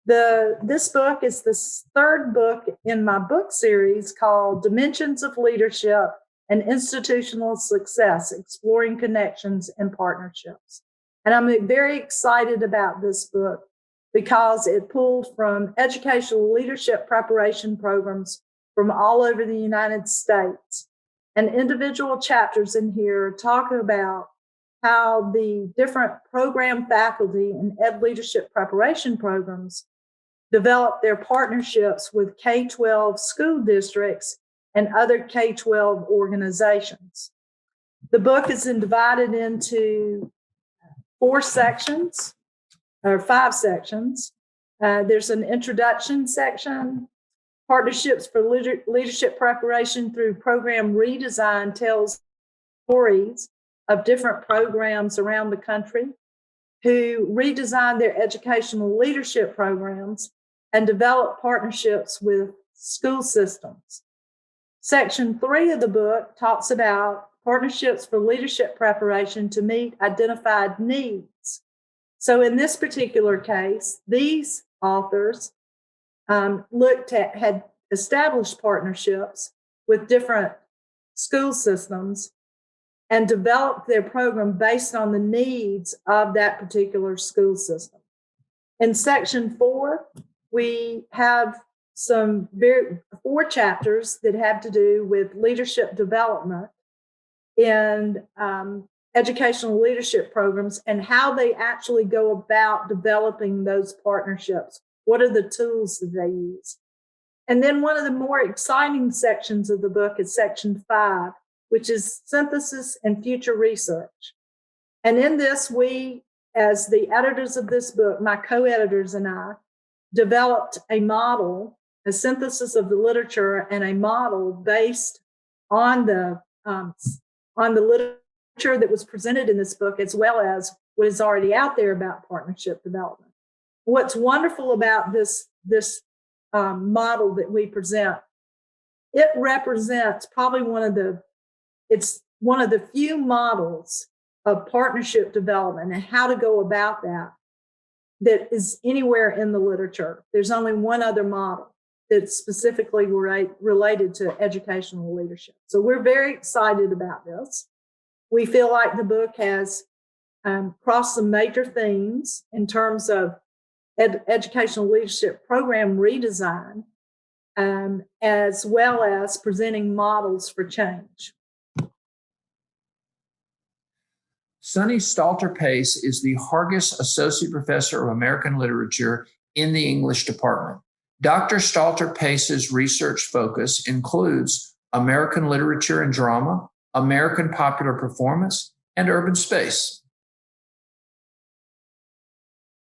This book is the third book in my book series called Dimensions of Leadership and Institutional Success, Exploring Connections and Partnerships. And I'm very excited about this book because it pulled from educational leadership preparation programs from all over the United States. And individual chapters in here talk about how the different program faculty and ed leadership preparation programs develop their partnerships with K-12 school districts and other K-12 organizations. The book is divided into 5 sections. There's an introduction section, Partnerships for Leadership Preparation through Program Redesign tells stories of different programs around the country who redesigned their educational leadership programs and developed partnerships with school systems. Section 3 of the book talks about partnerships for leadership preparation to meet identified needs. So in this particular case, these authors had established partnerships with different school systems and developed their program based on the needs of that particular school system. In section 4, we have four chapters that have to do with leadership development in educational leadership programs and how they actually go about developing those partnerships. What are the tools that they use? And then one of the more exciting sections of the book is section 5, which is synthesis and future research. And in this, we, as the editors of this book, my co-editors and I, developed a model, a synthesis of the literature and a model based on the literature that was presented in this book, as well as what is already out there about partnership development. What's wonderful about this model that we present, it represents probably one of the few models of partnership development and how to go about that is anywhere in the literature. There's only one other model that's specifically related to educational leadership. So we're very excited about this. We feel like the book has crossed some major themes in terms of educational leadership program redesign, as well as presenting models for change. Sunny Stalter-Pace is the Hargis Associate Professor of American Literature in the English Department. Dr. Stalter-Pace's research focus includes American literature and drama, American popular performance, and urban space.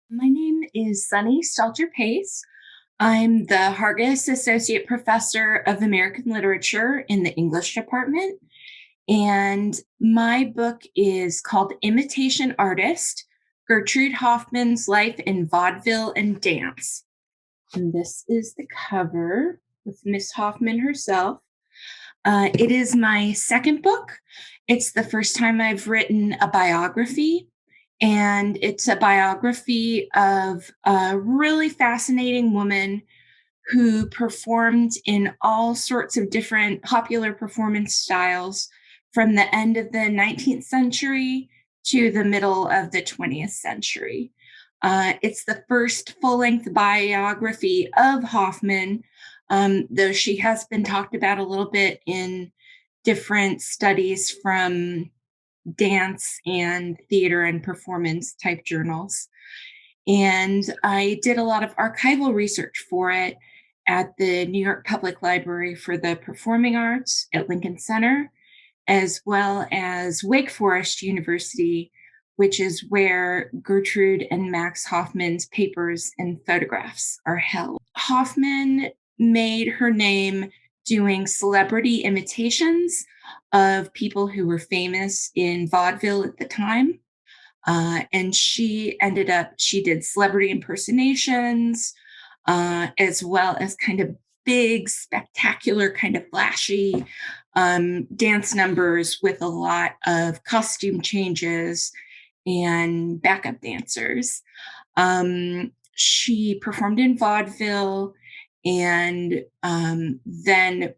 My name is Sunny Stalter-Pace. I'm the Hargis Associate Professor of American Literature in the English Department. And my book is called Imitation Artist, Gertrude Hoffman's Life in Vaudeville and Dance. And this is the cover with Miss Hoffman herself. It is my second book. It's the first time I've written a biography. And it's a biography of a really fascinating woman who performed in all sorts of different popular performance styles from the end of the 19th century to the middle of the 20th century. It's the first full-length biography of Hoffman, though she has been talked about a little bit in different studies from dance and theater and performance type journals. And I did a lot of archival research for it at the New York Public Library for the Performing Arts at Lincoln Center, as well as Wake Forest University, which is where Gertrude and Max Hoffman's papers and photographs are held. Hoffman made her name doing celebrity imitations of people who were famous in vaudeville at the time. And she did celebrity impersonations, as well as kind of big, spectacular, kind of flashy dance numbers with a lot of costume changes and backup dancers. She performed in vaudeville, and then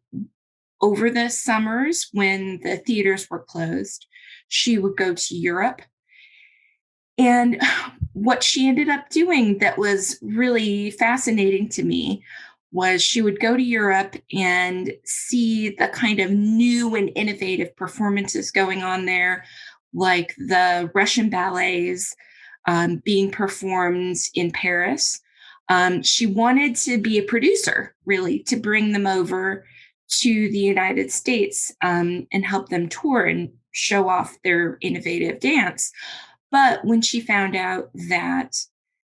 over the summers when the theaters were closed, she would go to Europe. And what she ended up doing that was really fascinating to me was she would go to Europe and see the kind of new and innovative performances going on there, like the Russian ballets being performed in Paris. She wanted to be a producer, really, to bring them over to the United States and help them tour and show off their innovative dance. But when she found out that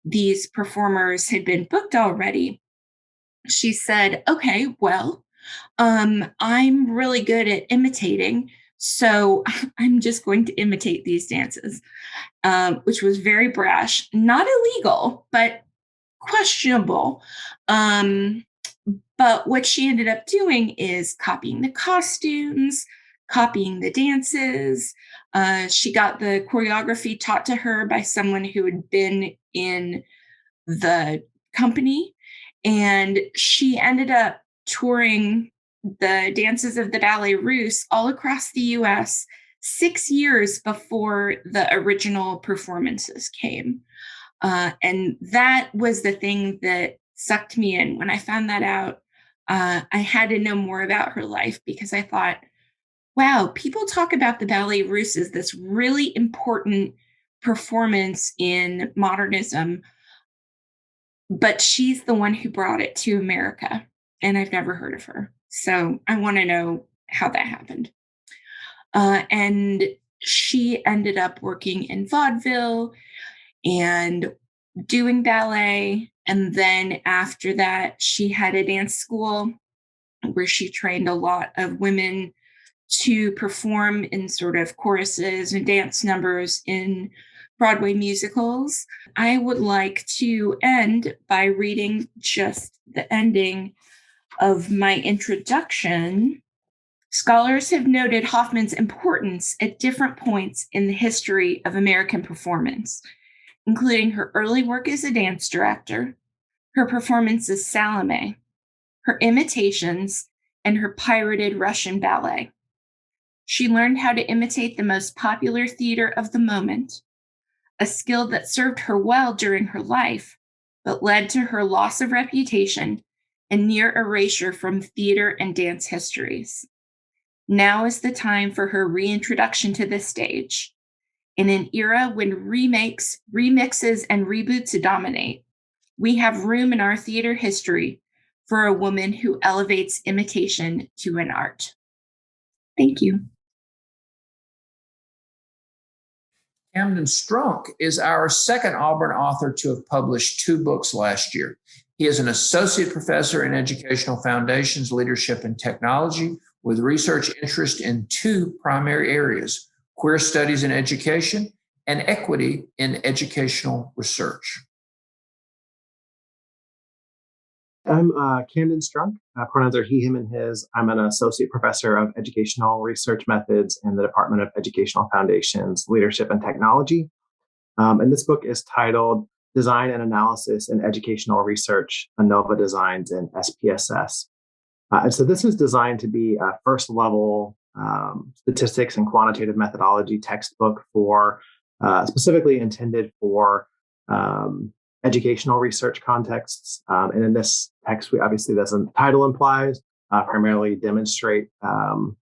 these performers had been booked already, she said, okay, well, I'm really good at imitating, so I'm just going to imitate these dances, which was very brash, not illegal, but questionable. But what she ended up doing is copying the costumes, copying the dances. She got the choreography taught to her by someone who had been in the company. And she ended up touring the dances of the Ballet Russe all across the US 6 years before the original performances came. And that was the thing that sucked me in. When I found that out, I had to know more about her life because I thought, wow, people talk about the Ballet Russe as this really important performance in modernism, but she's the one who brought it to America, and I've never heard of her. So I want to know how that happened. And she ended up working in vaudeville and doing ballet. And then after that, she had a dance school where she trained a lot of women to perform in sort of choruses and dance numbers in Broadway musicals. I would like to end by reading just the ending of my introduction. Scholars have noted Hoffman's importance at different points in the history of American performance, including her early work as a dance director, her performance as Salome, her imitations, and her pirated Russian ballet. She learned how to imitate the most popular theater of the moment, a skill that served her well during her life, but led to her loss of reputation and near erasure from theater and dance histories. Now is the time for her reintroduction to the stage. In an era when remakes, remixes, and reboots dominate, we have room in our theater history for a woman who elevates imitation to an art. Thank you. Camden Strunk is our second Auburn author to have published 2 books last year. He is an associate professor in educational foundations, leadership, and technology with research interest in 2 primary areas: queer studies in education and equity in educational research. I'm Camden Strunk. Pronouns are he, him, and his. I'm an associate professor of educational research methods in the Department of Educational Foundations, Leadership, and Technology. And this book is titled Design and Analysis in Educational Research, ANOVA Designs in SPSS. And so this is designed to be a first level statistics and quantitative methodology textbook for specifically intended for educational research contexts. And in this text, we obviously, as the title implies, primarily demonstrate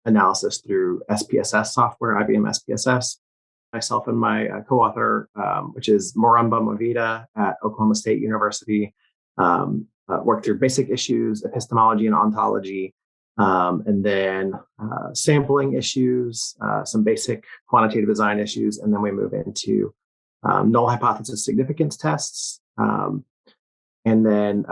analysis through SPSS software, IBM SPSS. Myself and my co-author, which is Maramba Movida at Oklahoma State University, worked through basic issues, epistemology and ontology, and then sampling issues, some basic quantitative design issues, and then we move into null hypothesis significance tests. And then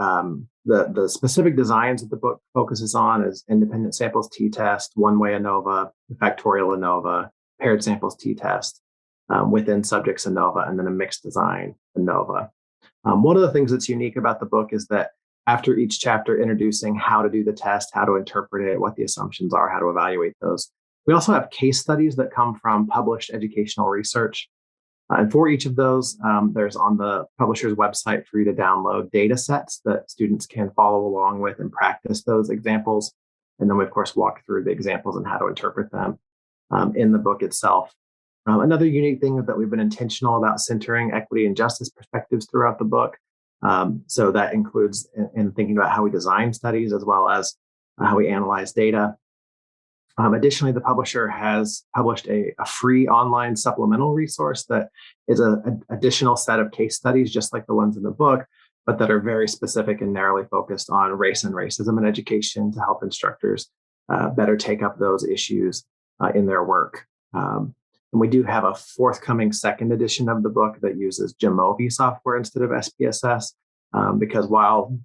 the specific designs that the book focuses on is independent samples t-test, one-way ANOVA, factorial ANOVA, paired samples t-test, within subjects ANOVA, and then a mixed design ANOVA. One of the things that's unique about the book is that after each chapter introducing how to do the test, how to interpret it, what the assumptions are, how to evaluate those, we also have case studies that come from published educational research. And for each of those, there's on the publisher's website for you to download data sets that students can follow along with and practice those examples. And then we, of course, walk through the examples and how to interpret them in the book itself. Another unique thing is that we've been intentional about centering equity and justice perspectives throughout the book. So that includes in thinking about how we design studies as well as how we analyze data. Additionally, the publisher has published a free online supplemental resource that is an additional set of case studies, just like the ones in the book, but that are very specific and narrowly focused on race and racism in education to help instructors better take up those issues in their work. And we do have a forthcoming second edition of the book that uses Jamovi software instead of SPSS, because while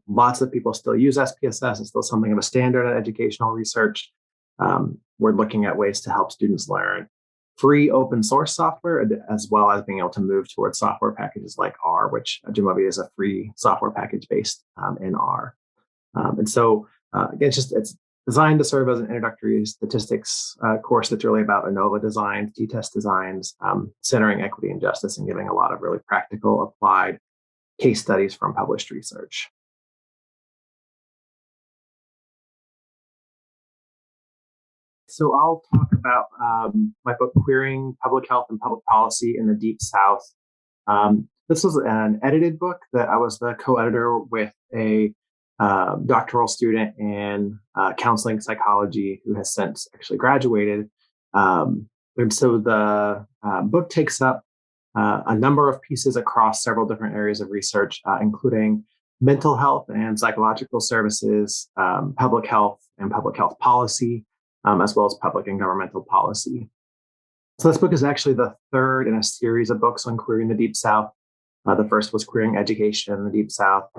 Lots of people still use SPSS. It's still something of a standard in educational research. We're looking at ways to help students learn free open source software, as well as being able to move towards software packages like R, which Jamovi is a free software package based in R. And so again, it's designed to serve as an introductory statistics course that's really about ANOVA designs, t-test designs, centering equity and justice, and giving a lot of really practical, applied case studies from published research. So I'll talk about my book, Queering Public Health and Public Policy in the Deep South. This was an edited book that I was the co-editor with a doctoral student in counseling psychology who has since actually graduated. And so the book takes up a number of pieces across several different areas of research, including mental health and psychological services, public health and public health policy, as well as public and governmental policy. So this book is actually the third in a series of books on queering the Deep South. The first was Queering Education in the Deep South,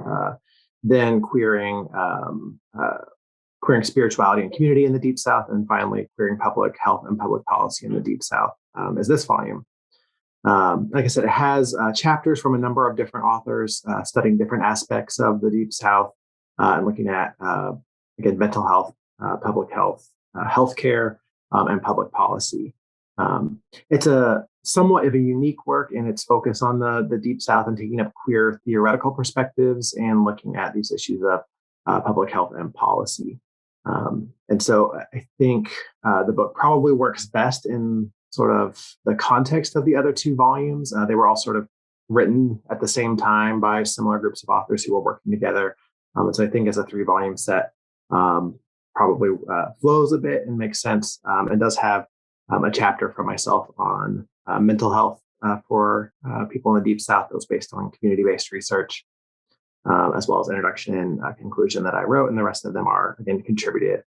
then Queering Spirituality and Community in the Deep South, and finally Queering Public Health and Public Policy in the Deep South is this volume. Like I said, it has chapters from a number of different authors studying different aspects of the Deep South and looking at, again, mental health, public health, healthcare, and public policy. It's a somewhat of a unique work in its focus on the Deep South and taking up queer theoretical perspectives and looking at these issues of public health and policy. And so I think the book probably works best in sort of the context of the other two volumes. They were all sort of written at the same time by similar groups of authors who were working together. And so I think as a 3-volume set, probably flows a bit and makes sense, and does have a chapter for myself on mental health for people in the Deep South that was based on community-based research, as well as introduction and conclusion that I wrote, and the rest of them are, again, contributed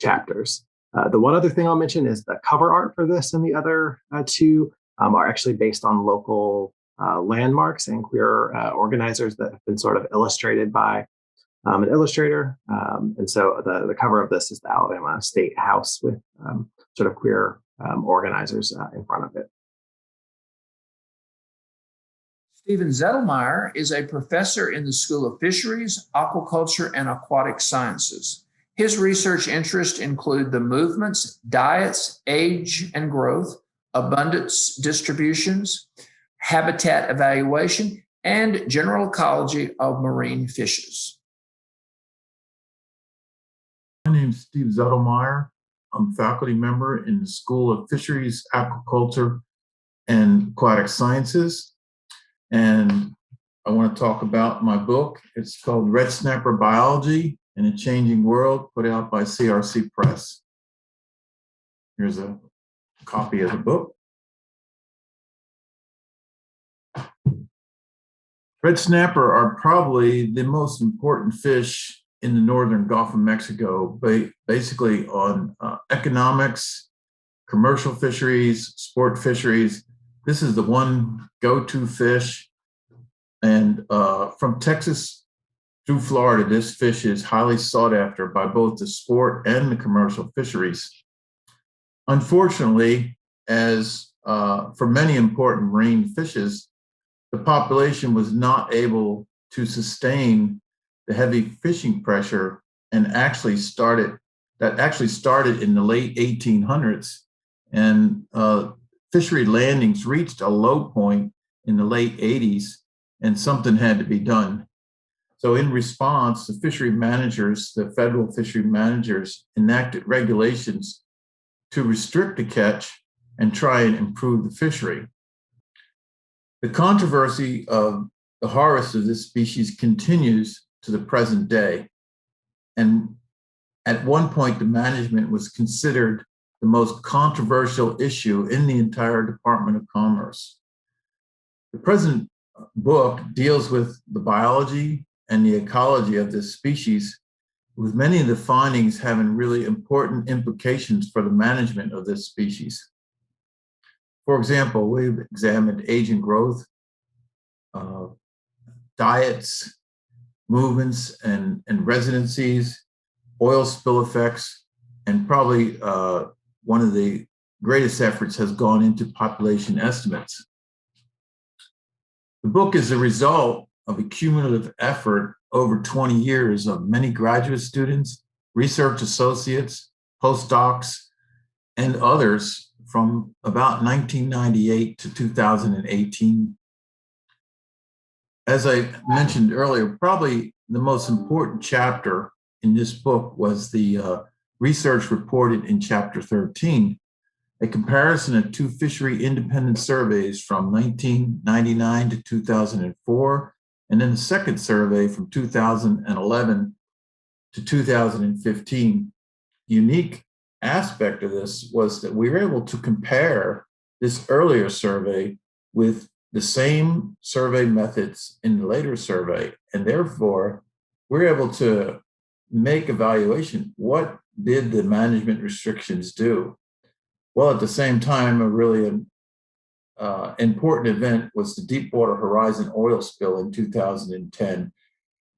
chapters. The one other thing I'll mention is the cover art for this and the other two are actually based on local landmarks and queer organizers that have been sort of illustrated by an illustrator. And so the cover of this is the Alabama State House with sort of queer organizers in front of it. Stephen Zettelmeyer is a professor in the School of Fisheries, Aquaculture, and Aquatic Sciences. His research interests include the movements, diets, age and growth, abundance distributions, habitat evaluation, and general ecology of marine fishes. My name is Steve Zettelmeyer. I'm a faculty member in the School of Fisheries, Aquaculture, and Aquatic Sciences. And I want to talk about my book. It's called Red Snapper Biology in a Changing World, put out by CRC Press. Here's a copy of the book. Red snapper are probably the most important fish in the northern Gulf of Mexico, basically on economics, commercial fisheries, sport fisheries. This is the one go-to fish. And from Texas through Florida, this fish is highly sought after by both the sport and the commercial fisheries. Unfortunately, as for many important marine fishes, the population was not able to sustain the heavy fishing pressure and actually started in the late 1800s. And fishery landings reached a low point in the late 80s, and something had to be done. So in response, the fishery managers, the federal fishery managers, enacted regulations to restrict the catch and try and improve the fishery. The controversy of the harvest of this species continues to the present day. And at one point, the management was considered the most controversial issue in the entire Department of Commerce. The present book deals with the biology and the ecology of this species, with many of the findings having really important implications for the management of this species. For example, we've examined age and growth, diets, movements and residencies, oil spill effects, and probably one of the greatest efforts has gone into population estimates. The book is a result of a cumulative effort over 20 years of many graduate students, research associates, postdocs, and others from about 1998 to 2018. As I mentioned earlier, probably the most important chapter in this book was the research reported in chapter 13, a comparison of two fishery independent surveys from 1999 to 2004, and then the second survey from 2011 to 2015. Unique aspect of this was that we were able to compare this earlier survey with the same survey methods in the later survey, and therefore we're able to make evaluation. What did the management restrictions do? Well, at the same time, a really important event was the Deepwater Horizon oil spill in 2010.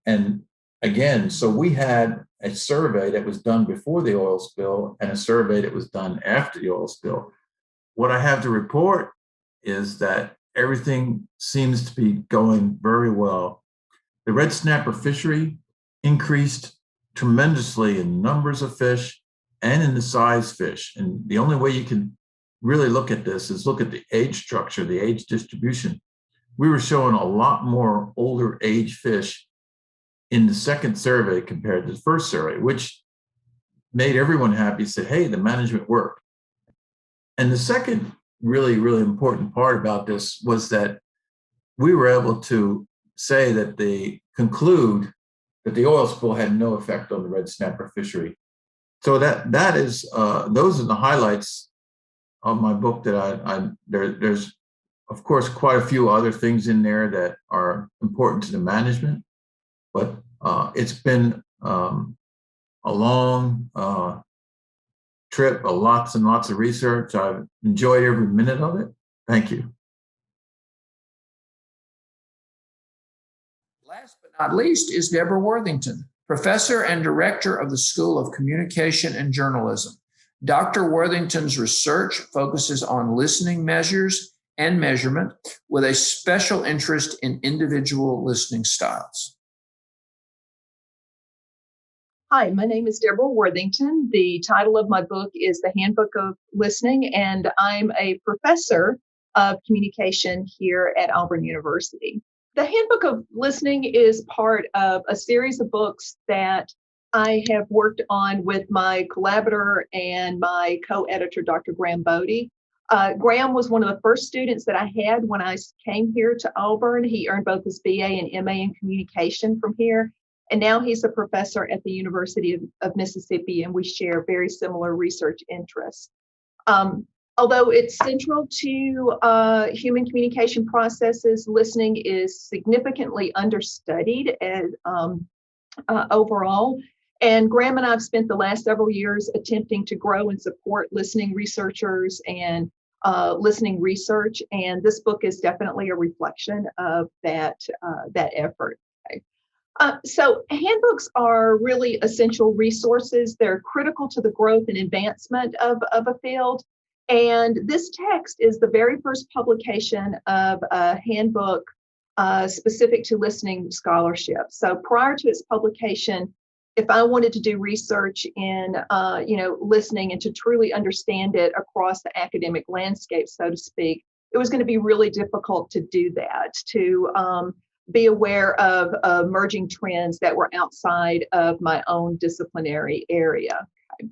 And again, so we had a survey that was done before the oil spill and a survey that was done after the oil spill. What I have to report is that everything seems to be going very well. The red snapper fishery increased tremendously in numbers of fish and in the size fish. And the only way you can really look at this is look at the age structure, the age distribution. We were showing a lot more older age fish in the second survey compared to the first survey, which made everyone happy, said, hey, the management worked. And the second really, really important part about this was that we were able to say that they conclude that the oil spill had no effect on the red snapper fishery. So that is those are the highlights of my book. That there's of course quite a few other things in there that are important to the management, but it's been a long trip, lots and lots of research. I've enjoyed every minute of it. Thank you. Last but not least is Deborah Worthington, Professor and Director of the School of Communication and Journalism. Dr. Worthington's research focuses on listening measures and measurement with a special interest in individual listening styles. Hi, my name is Deborah Worthington. The title of my book is The Handbook of Listening, and I'm a professor of communication here at Auburn University. The Handbook of Listening is part of a series of books that I have worked on with my collaborator and my co-editor, Dr. Graham Bodie. Graham was one of the first students that I had when I came here to Auburn. He earned both his BA and MA in communication from here. And now he's a professor at the University of Mississippi, and we share very similar research interests. Although it's central to human communication processes, listening is significantly understudied as, overall. And Graham and I have spent the last several years attempting to grow and support listening researchers and listening research. And this book is definitely a reflection of that effort. So handbooks are really essential resources. They're critical to the growth and advancement of a field. And this text is the very first publication of a handbook specific to listening scholarship. So prior to its publication, if I wanted to do research in listening and to truly understand it across the academic landscape, so to speak, it was going to be really difficult to do that, to be aware of emerging trends that were outside of my own disciplinary area. Okay.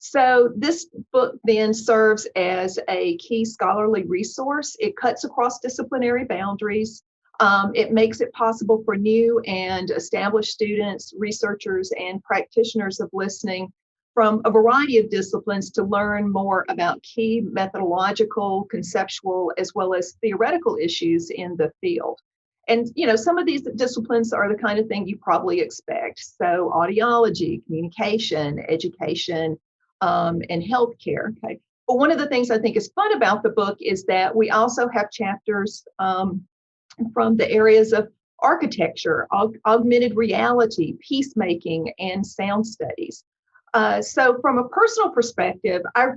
So this book then serves as a key scholarly resource. It cuts across disciplinary boundaries. It makes it possible for new and established students, researchers, and practitioners of listening from a variety of disciplines to learn more about key methodological, conceptual, as well as theoretical issues in the field. And, some of these disciplines are the kind of thing you probably expect. So audiology, communication, education, and healthcare. Okay. But one of the things I think is fun about the book is that we also have chapters from the areas of architecture, augmented reality, peacemaking, and sound studies. So from a personal perspective, I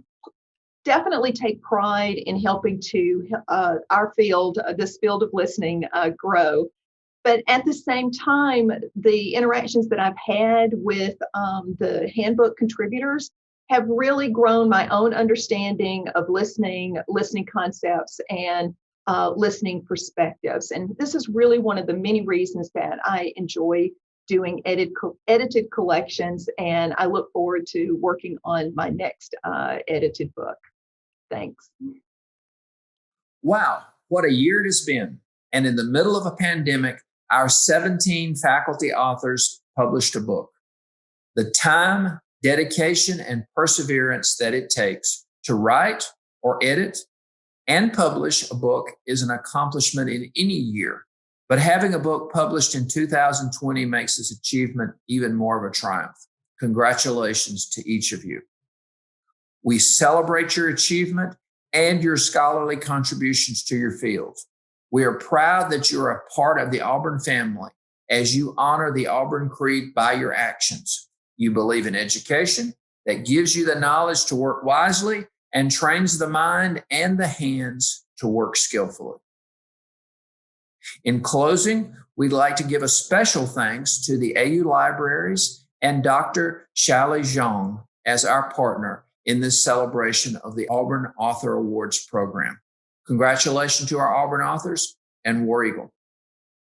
definitely take pride in helping to our field, this field of listening, grow. But at the same time, the interactions that I've had with the handbook contributors have really grown my own understanding of listening concepts, and listening perspectives. And this is really one of the many reasons that I enjoy doing edited collections, and I look forward to working on my next edited book. Thanks. Wow, what a year it has been. And in the middle of a pandemic, our 17 faculty authors published a book. The time, dedication, and perseverance that it takes to write or edit and publish a book is an accomplishment in any year. But having a book published in 2020 makes this achievement even more of a triumph. Congratulations to each of you. We celebrate your achievement and your scholarly contributions to your field. We are proud that you're a part of the Auburn family as you honor the Auburn Creed by your actions. You believe in education that gives you the knowledge to work wisely and trains the mind and the hands to work skillfully. In closing, we'd like to give a special thanks to the AU Libraries and Dr. Shali Zhang as our partner in this celebration of the Auburn Author Awards program. Congratulations to our Auburn authors, and War Eagle.